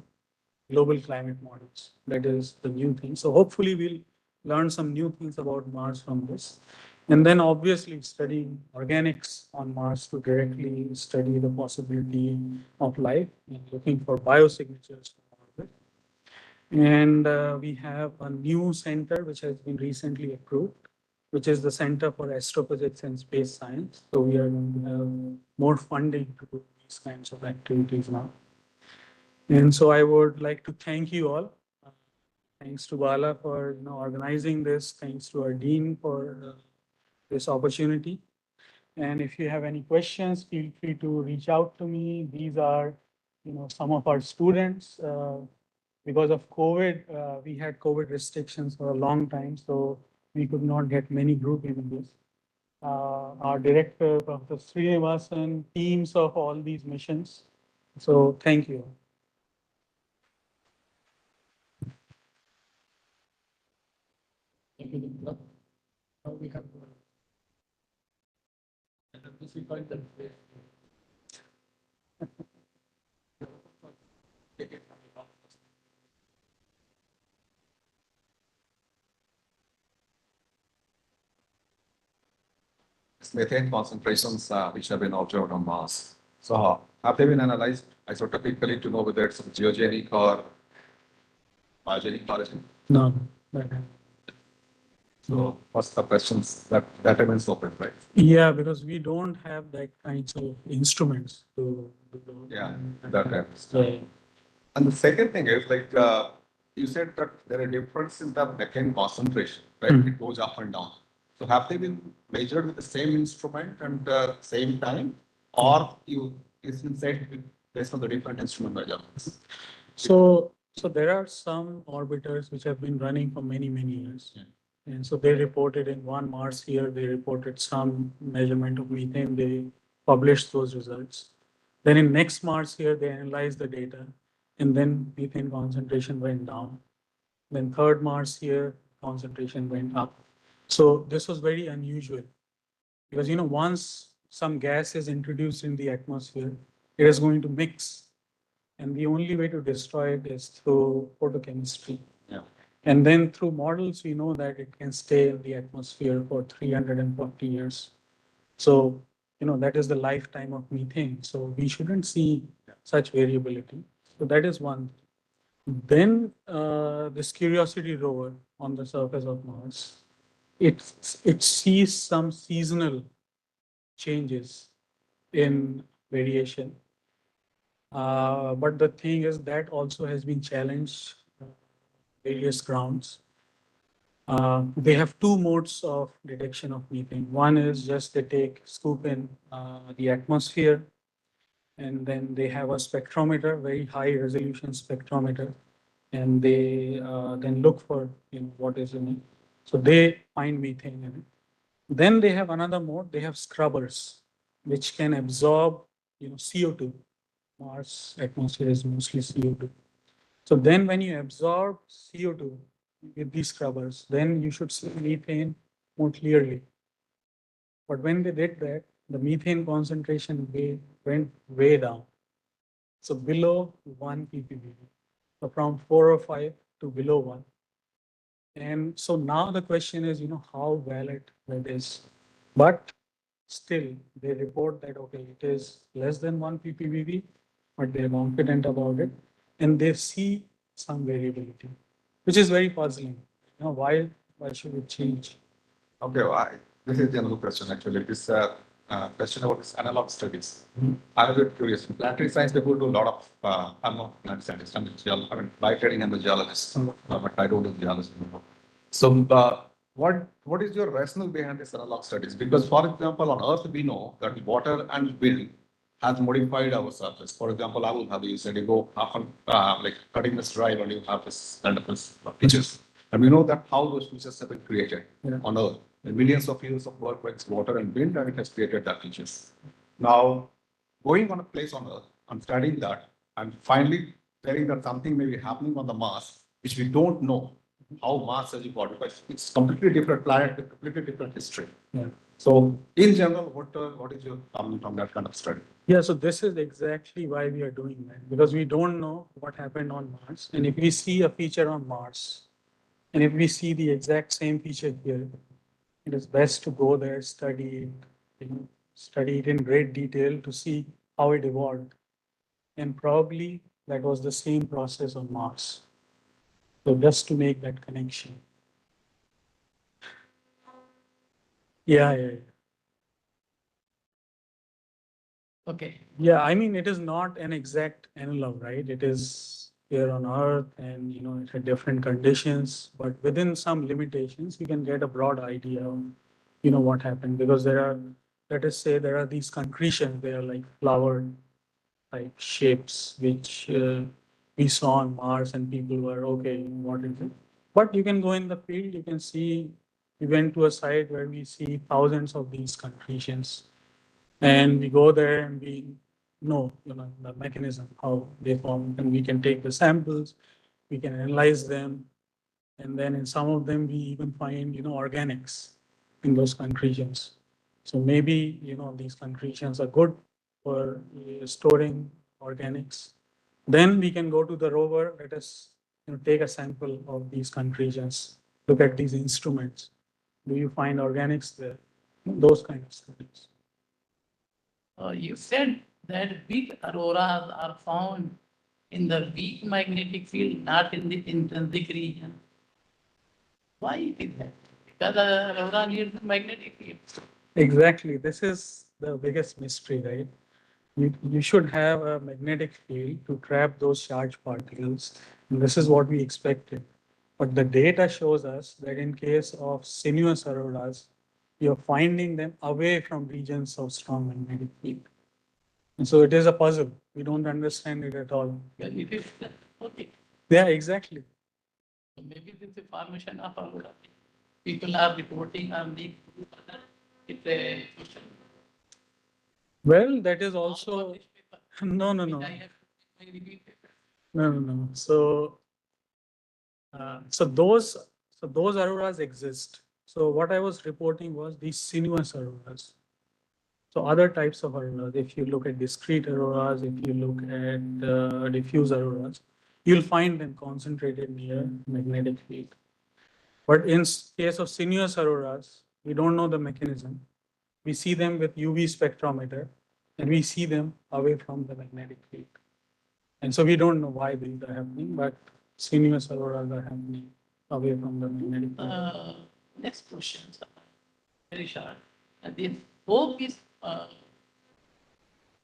Speaker 3: global climate models? That is the new thing. So hopefully we'll learn some new things about Mars from this. And then obviously studying organics on Mars to directly study the possibility of life and looking for biosignatures from orbit. And we have a new center which has been recently approved, which is the Center for Astrophysics and Space Science. So we are going to have more funding to do these kinds of activities now. And so I would like to thank you all. Thanks to Bala for organizing this. Thanks to our dean for this opportunity. And if you have any questions, feel free to reach out to me. These are, some of our students. Because of COVID, we had COVID restrictions for a long time, so we could not get many group images. Our director, Professor Srinivasan, teams of all these missions. So thank you. Thank you, Dimitra. Now we have this we find that
Speaker 4: methane concentrations which have been observed on Mars. So have they been analyzed isotopically to know whether it's geogenic or biogenic origin?
Speaker 3: no.
Speaker 4: So what's the questions that remains open, right?
Speaker 3: Yeah, because we don't have that kinds of instruments to do.
Speaker 4: Yeah, that happens.
Speaker 3: So,
Speaker 4: And the second thing is like you said that there are difference in the methane concentration, right?
Speaker 3: Mhm.
Speaker 4: It goes up and down. So have they been measured with the same instrument and same time, or is it said based on the different instrument measurements?
Speaker 3: so there are some orbiters which have been running for many, many years.
Speaker 4: Yeah.
Speaker 3: And so they reported in one Mars year, they reported some measurement of methane. They published those results. Then in next Mars year, they analyzed the data, and then methane concentration went down. Then third Mars year, concentration went up. So this was very unusual because once some gas is introduced in the atmosphere, it is going to mix, and the only way to destroy it is through photochemistry.
Speaker 4: Yeah.
Speaker 3: And then through models, we know that it can stay in the atmosphere for 340 years. So, that is the lifetime of methane. So we shouldn't see such variability. So that is one. Then this Curiosity rover on the surface of Mars, it sees some seasonal changes in variation. But the thing is that also has been challenged various grounds. They have two modes of detection of methane. One is just they scoop in the atmosphere, and then they have a spectrometer, very high resolution spectrometer, and they then look for what is in it. So they find methane in it. Then they have another mode. They have scrubbers, which can absorb CO2. Mars atmosphere is mostly CO2. So then when you absorb CO2 with these scrubbers, then you should see methane more clearly. But when they did that, the methane concentration went way down. So below 1 ppb. So from 4 or 5 to below 1. And so now the question is, how valid that is. But still, they report that, okay, it is less than 1 ppb, but they're confident about it. And they see some variability, which is very puzzling. Why should it change?
Speaker 4: Okay, this is the another question actually. This question about this analog studies.
Speaker 3: Mhm.
Speaker 4: I'm a bit curious. Planetary science people do a lot of, I'm not plant scientist, I'm a geologist. I mean, by training I'm a geologist, but I don't do geology anymore. So, what is your rationale behind this analog studies? Because, for example, on Earth we know that water and wind has modified our surface. For example, I will have you said you go often like cutting this drive and you have this kind of this pitches. And we know that how those features have been created on Earth. And millions of years of work with water and wind, and it has created that features. Now, going on a place on Earth and studying that, and finally telling that something may be happening on the Mars, which we don't know how Mars has evolved, because it's completely different planet with completely different history.
Speaker 3: Yeah.
Speaker 4: So, in general, what is your comment on that kind of study?
Speaker 3: Yeah, so this is exactly why we are doing that, because we don't know what happened on Mars. And if we see a feature on Mars, and if we see the exact same feature here, it is best to go there, study it, study it in great detail to see how it evolved. And probably that was the same process on Mars. So just to make that connection. Yeah.
Speaker 5: Okay.
Speaker 3: Yeah, I mean, it is not an exact analog, right? It is here on Earth and, it's at different conditions, but within some limitations, we can get a broad idea of, what happened, because let us say there are these concretions, they are like flower type shapes, which we saw on Mars and people were, okay, what is it? But you can go in the field, you can see, we went to a site where we see thousands of these concretions, and we go there and we know, the mechanism, how they form, and we can take the samples, we can analyze them, and then in some of them we even find, organics in those concretions. So maybe, these concretions are good for storing organics. Then we can go to the rover, let us take a sample of these concretions, look at these instruments. Do you find organics there? Those kind of studies.
Speaker 5: You said that big auroras are found in the weak magnetic field, not in the intrinsic region. Why is that? Because the aurora needs the magnetic field.
Speaker 3: Exactly. This is the biggest mystery, right? You should have a magnetic field to trap those charged particles. And this is what we expected. But the data shows us that in case of sinuous auroras, you're finding them away from regions of strong magnetic field. And so it is a puzzle. We don't understand it at all.
Speaker 5: Well, it is okay.
Speaker 3: Yeah, exactly.
Speaker 5: So maybe this is a formation of aurora. People are reporting on the it's a question.
Speaker 3: Well, that is
Speaker 5: All
Speaker 3: also
Speaker 5: published paper,
Speaker 3: no.
Speaker 5: which I have my review paper.
Speaker 3: No. So those auroras exist. So what I was reporting was these sinuous auroras. So other types of auroras, if you look at discrete auroras, if you look at diffuse auroras, you'll find them concentrated near magnetic field. But in case of sinuous auroras, we don't know the mechanism. We see them with UV spectrometer, and we see them away from the magnetic field. And so we don't know why these are happening, but sinuous auroras are happening away from the magnetic field.
Speaker 5: Next question, sir. Very short. The hope is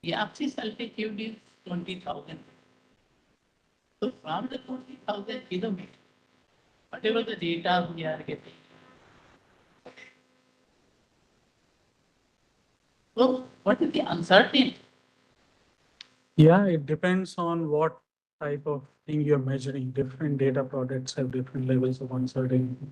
Speaker 5: the axis altitude is 20,000. So from the 20,000 kilometers, whatever the data we are getting. So what is the uncertainty?
Speaker 3: Yeah, it depends on what type of thing you're measuring. Different data products have different levels of uncertainty.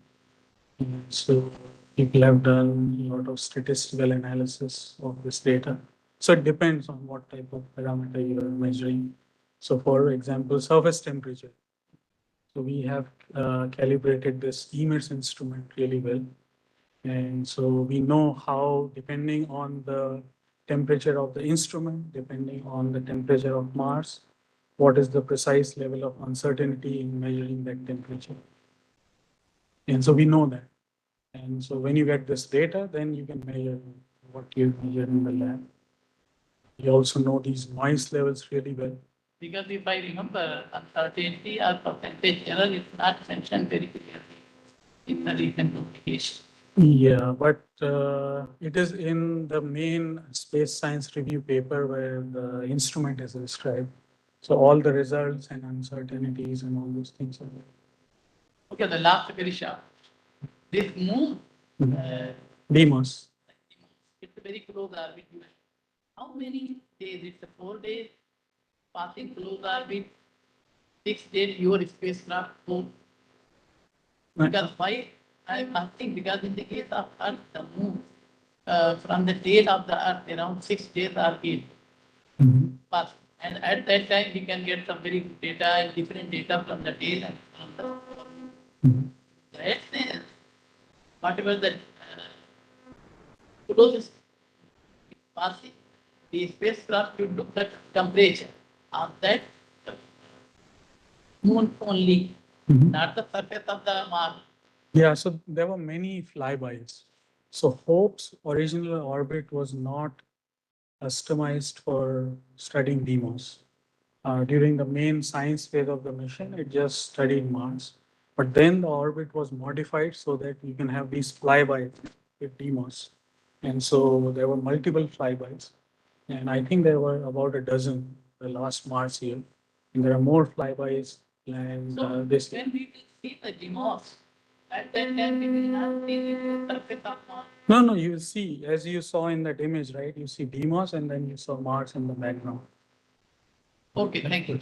Speaker 3: And so people have done a lot of statistical analysis of this data. So it depends on what type of parameter you are measuring. So for example, surface temperature. So we have calibrated this EMIRS instrument really well. And so we know how, depending on the temperature of the instrument, depending on the temperature of Mars, what is the precise level of uncertainty in measuring that temperature. And so we know that. And so when you get this data, then you can measure what you measured in the lab. You also know these noise levels really well.
Speaker 5: Because if I remember, uncertainty or percentage error is not mentioned very clearly in the recent publication.
Speaker 3: Yeah, but it is in the main space science review paper where the instrument is described. So all the results and uncertainties and all those things are there.
Speaker 5: Okay, the last very short. This moon, uh,
Speaker 3: Demos.
Speaker 5: it's a very close orbit. How many days? It's a 4 days passing close orbit. 6 days your spacecraft moon. Because why I'm asking, because in the case of Earth, the moon, from the tail of the Earth, around 6 days are in
Speaker 3: Mhm.
Speaker 5: pass. And at that time, we can get some very good data and different data from the tail and from the
Speaker 3: Mhm.
Speaker 5: that sense, whatever the closest passing, the spacecraft should look at temperature of that moon only,
Speaker 3: Mhm.
Speaker 5: not the surface of the Mars.
Speaker 3: Yeah, so there were many flybys. So Hope's original orbit was not customized for studying Deimos. During the main science phase of the mission, it just studied Mars. But then the orbit was modified so that you can have these flybys with Deimos. And so there were multiple flybys. And I think there were about a dozen the last Mars year. And there are more flybys planned
Speaker 5: So
Speaker 3: this year.
Speaker 5: when we will see the demos, at that time we will not see the surface of Mars.
Speaker 3: No, no, you see, as you saw in that image, right? You see Deimos and then you saw Mars in the background.
Speaker 5: Okay, thank you.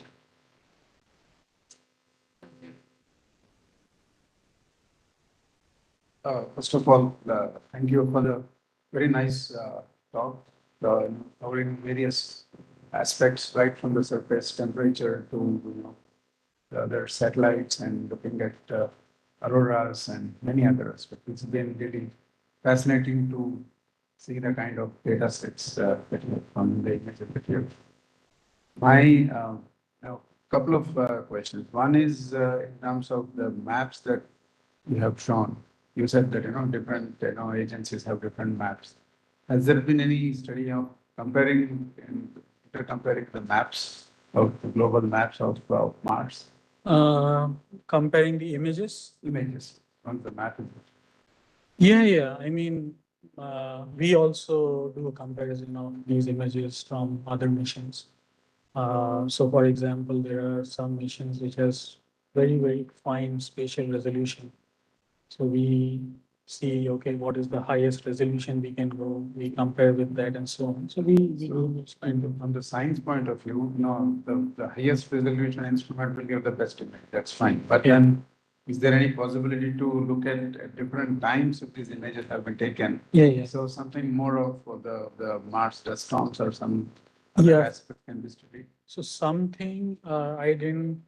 Speaker 1: First of all, thank you for the very nice talk, covering various aspects, right from the surface temperature to the other satellites and looking at auroras and many other aspects. It's been really fascinating to see the kind of data sets that you have from the images that you have. My couple of questions. One is in terms of the maps that you have shown. You said that different agencies have different maps. Has there been any study of comparing and comparing the maps of the global maps of Mars
Speaker 3: Comparing the images.
Speaker 1: images on the map?
Speaker 3: Yeah. I mean, we also do a comparison of these images from other missions. So for example, there are some missions which has very fine spatial resolution. So we see, okay, what is the highest resolution we can go? We compare with that and so on. So we do this kind of.
Speaker 1: From the science point of view, the highest resolution instrument will give the best image. That's fine. But
Speaker 3: Yeah.
Speaker 1: then, is there any possibility to look at different times if these images have been taken?
Speaker 3: Yeah.
Speaker 1: So something more of the Mars dust storms or some other
Speaker 3: Yeah.
Speaker 1: aspect can be studied.
Speaker 3: So something I didn't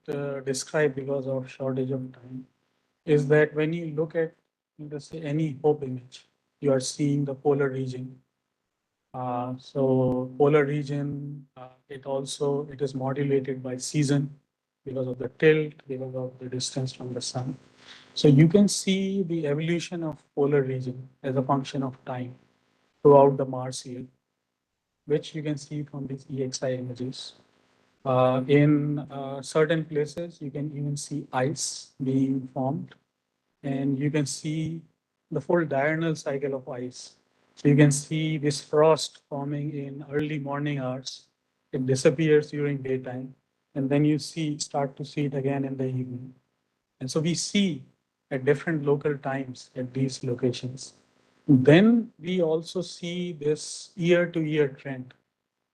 Speaker 3: describe because of shortage of time is that when you look at, let's say, any Hope image, you are seeing the polar region. So polar region, it is modulated by season because of the tilt, because of the distance from the sun. So you can see the evolution of polar region as a function of time throughout the Mars year, which you can see from these EXI images. In certain places, you can even see ice being formed, and you can see the full diurnal cycle of ice. So you can see this frost forming in early morning hours. It disappears during daytime, and then you start to see it again in the evening. And so we see at different local times at these locations. Then we also see this year-to-year trend.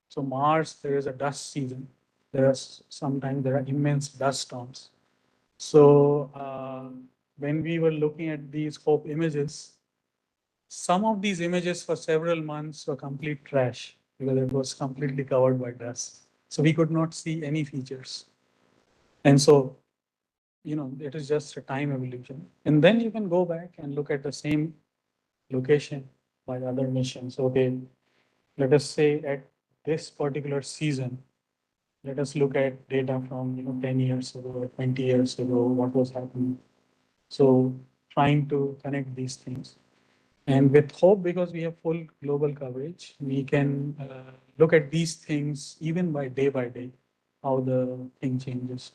Speaker 3: So Mars, there is a dust season. Sometimes there are immense dust storms. So when we were looking at these COPE images, some of these images for several months were complete trash because it was completely covered by dust. So we could not see any features. And so, it is just a time evolution. And then you can go back and look at the same location by other missions. Okay, let us say at this particular season, let us look at data from 10 years ago or 20 years ago, what was happening. So trying to connect these things. And with Hope, because we have full global coverage, we can look at these things even by day, how the thing changes.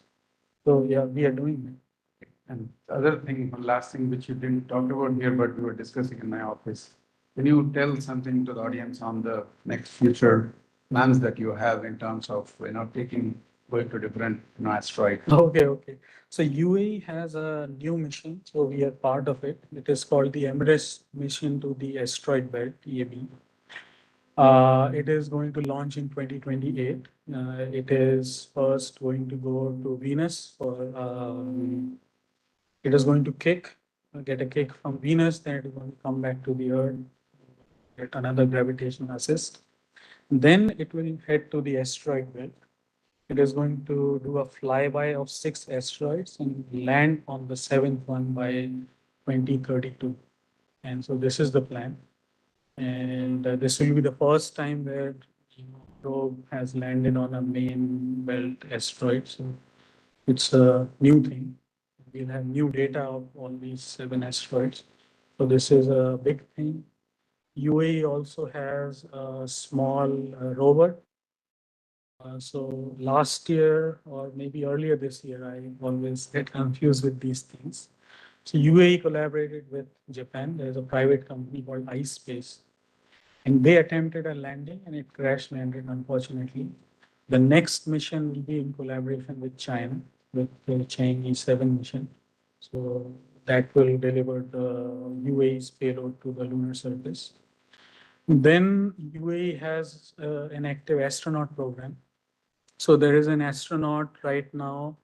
Speaker 3: So yeah, we are doing it.
Speaker 1: And the other thing, one last thing which you didn't talk about here, but we were discussing in my office. Can you tell something to the audience on the next future plans that you have in terms of, going to different, asteroids?
Speaker 3: Okay. So UAE has a new mission, so we are part of it. It is called the Emirates mission to the asteroid belt, EAB. It is going to launch in 2028. It is first going to go to Venus it is going to get a kick from Venus, then it is going to come back to the Earth, get another gravitational assist. Then it will head to the asteroid belt. It is going to do a flyby of 6 asteroids and land on the 7th one by 2032. And so this is the plan. And this will be the first time where probe has landed on a main belt asteroid. So it's a new thing. We'll have new data of all these 7 asteroids. So this is a big thing. UAE also has a small rover. So last year or maybe earlier this year, I always get confused with these things. So UAE collaborated with Japan. There's a private company called iSpace, and they attempted a landing and it crash landed, unfortunately. The next mission will be in collaboration with China, with the Chang'e 7 mission. So that will deliver the UAE's payload to the lunar surface. Then UAE has an active astronaut program. So there is an astronaut right now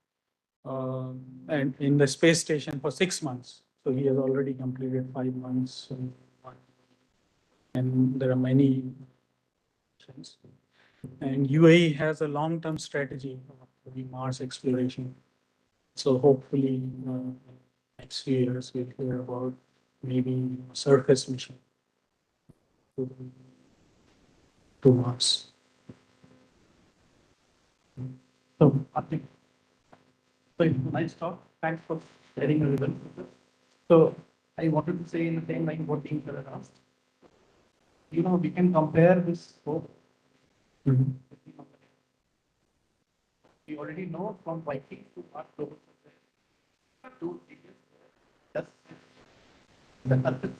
Speaker 3: and in the space station for 6 months. So he has already completed 5 months. And there are many missions. And UAE has a long-term strategy for the Mars exploration. So hopefully, next few years we'll hear about maybe surface mission to, to Mars.
Speaker 5: So, I think, so nice talk. Thanks for sharing a little. So, I wanted to say in the same line what Dimitra asked. We can compare this scope.
Speaker 3: Mhm.
Speaker 5: We already know from Viking to Mars global survey, two areas where the Earth is.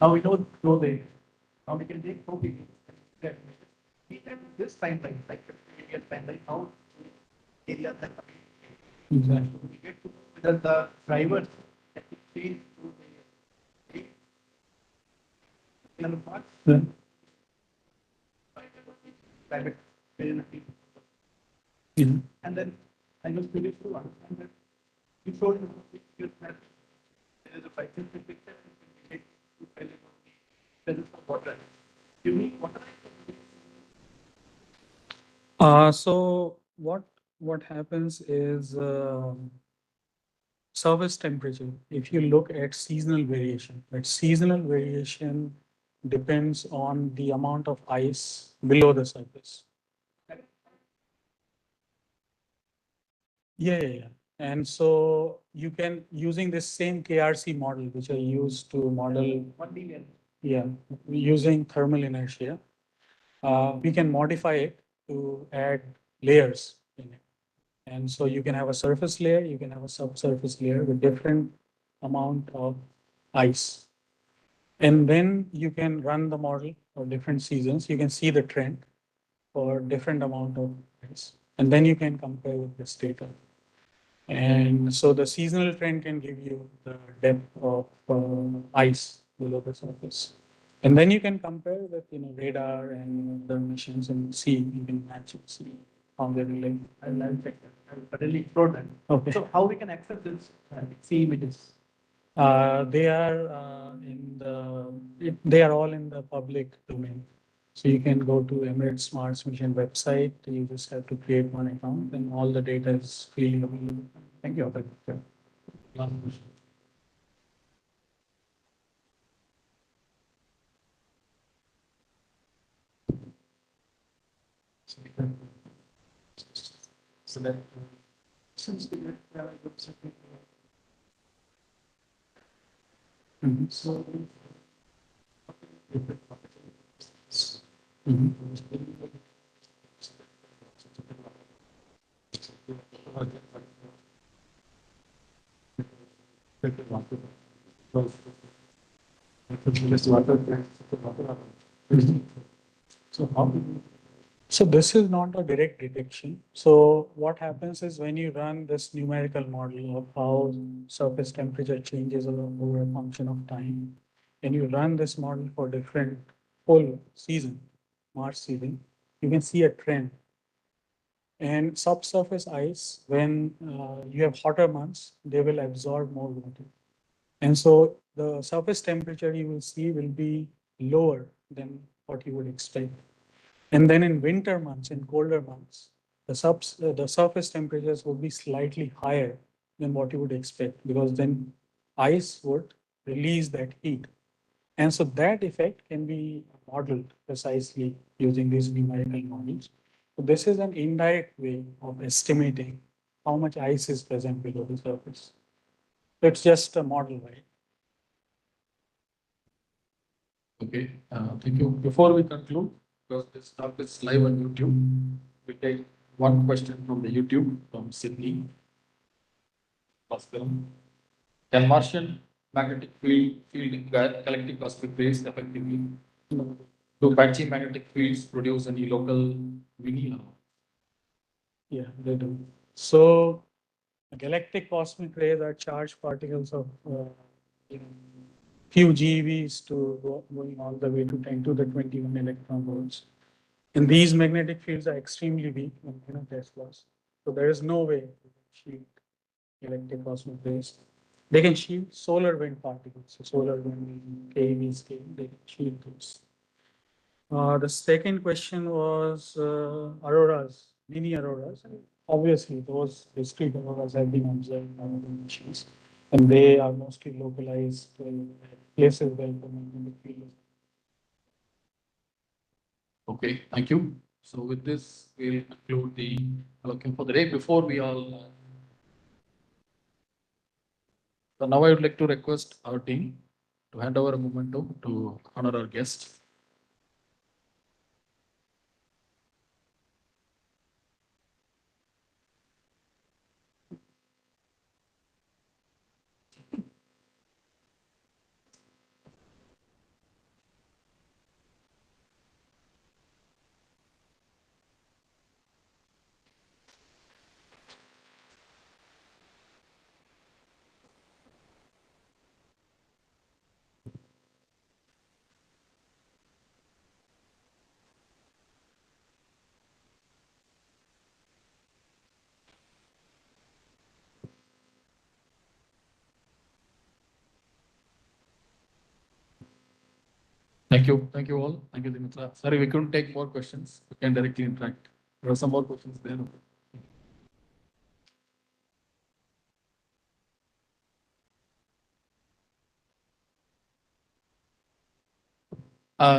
Speaker 5: Now we know the now we can take 4 billion. We can this timeline, like 50 years timeline, how areas that
Speaker 3: Exactly.
Speaker 5: we get to know whether the drivers that we change to the parts
Speaker 3: Yeah.
Speaker 5: climate variability.
Speaker 3: Yeah.
Speaker 5: And then I was curious to understand that you showed that there is a scientific picture and we to tell about the presence of water. You mean water?
Speaker 3: So what happens is surface temperature. If you look at seasonal variation, but seasonal variation depends on the amount of ice below the surface. Yeah. And so you can, using this same KRC model, which I used to model,
Speaker 5: 1 million.
Speaker 3: yeah, using thermal inertia, we can modify it to add layers in it. And so you can have a surface layer, you can have a subsurface layer with different amount of ice. And then you can run the model for different seasons. You can see the trend for different amount of ice. And then you can compare with this data. And so the seasonal trend can give you the depth of ice below the surface. And then you can compare with, radar and the missions and see, you can match and see how they relate.
Speaker 5: I'll check that. I'll really explore that.
Speaker 3: Okay.
Speaker 5: So how we can access this, see images?
Speaker 3: They are they are all in the public domain. So you can go to Emirates Smart Mission website. You just have to create one account, and all the data is freely available.
Speaker 5: Thank you.
Speaker 2: Last question.
Speaker 1: So that.
Speaker 3: Mhm.
Speaker 1: So. So how?
Speaker 3: So this is not a direct detection. So what happens is when you run this numerical model of how surface temperature changes over a function of time, and you run this model for different whole season, March season, you can see a trend. And subsurface ice, when you have hotter months, they will absorb more water. And so the surface temperature you will see will be lower than what you would expect. And then in winter months, in colder months, the surface temperatures would be slightly higher than what you would expect, because then ice would release that heat. And so that effect can be modeled precisely using these numerical models. So this is an indirect way of estimating how much ice is present below the surface. It's just a model, right?
Speaker 2: Okay, thank you. Before we conclude, because this talk is live on YouTube, we take one question from the YouTube from Sydney. Hospital. Can Martian magnetic field collective cosmic rays effectively? Do patchy magnetic fields produce any local mini?
Speaker 3: Yeah, they do. So galactic cosmic rays are charged particles of few GeVs to going all the way to 10 to the 21 electron volts. And these magnetic fields are extremely weak in Teslas. So there is no way to shield galactic cosmic rays. They can shield solar wind particles. So solar wind KeV scale, they can shield those. The second question was auroras, mini auroras. Obviously, those discrete auroras have been observed by other missions, and they are mostly localized places where the magnetic field is.
Speaker 2: Okay, thank you. So with this, we'll conclude the colloquium for the day. Before we all, so now I would like to request our team to hand over a memento to honor our guest. Thank you all. Thank you, Dimitra. Sorry, we couldn't take more questions. We can directly interact. There are some more questions there.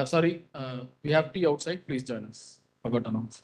Speaker 2: Sorry, we have tea outside. Please join us. Forgot to announce.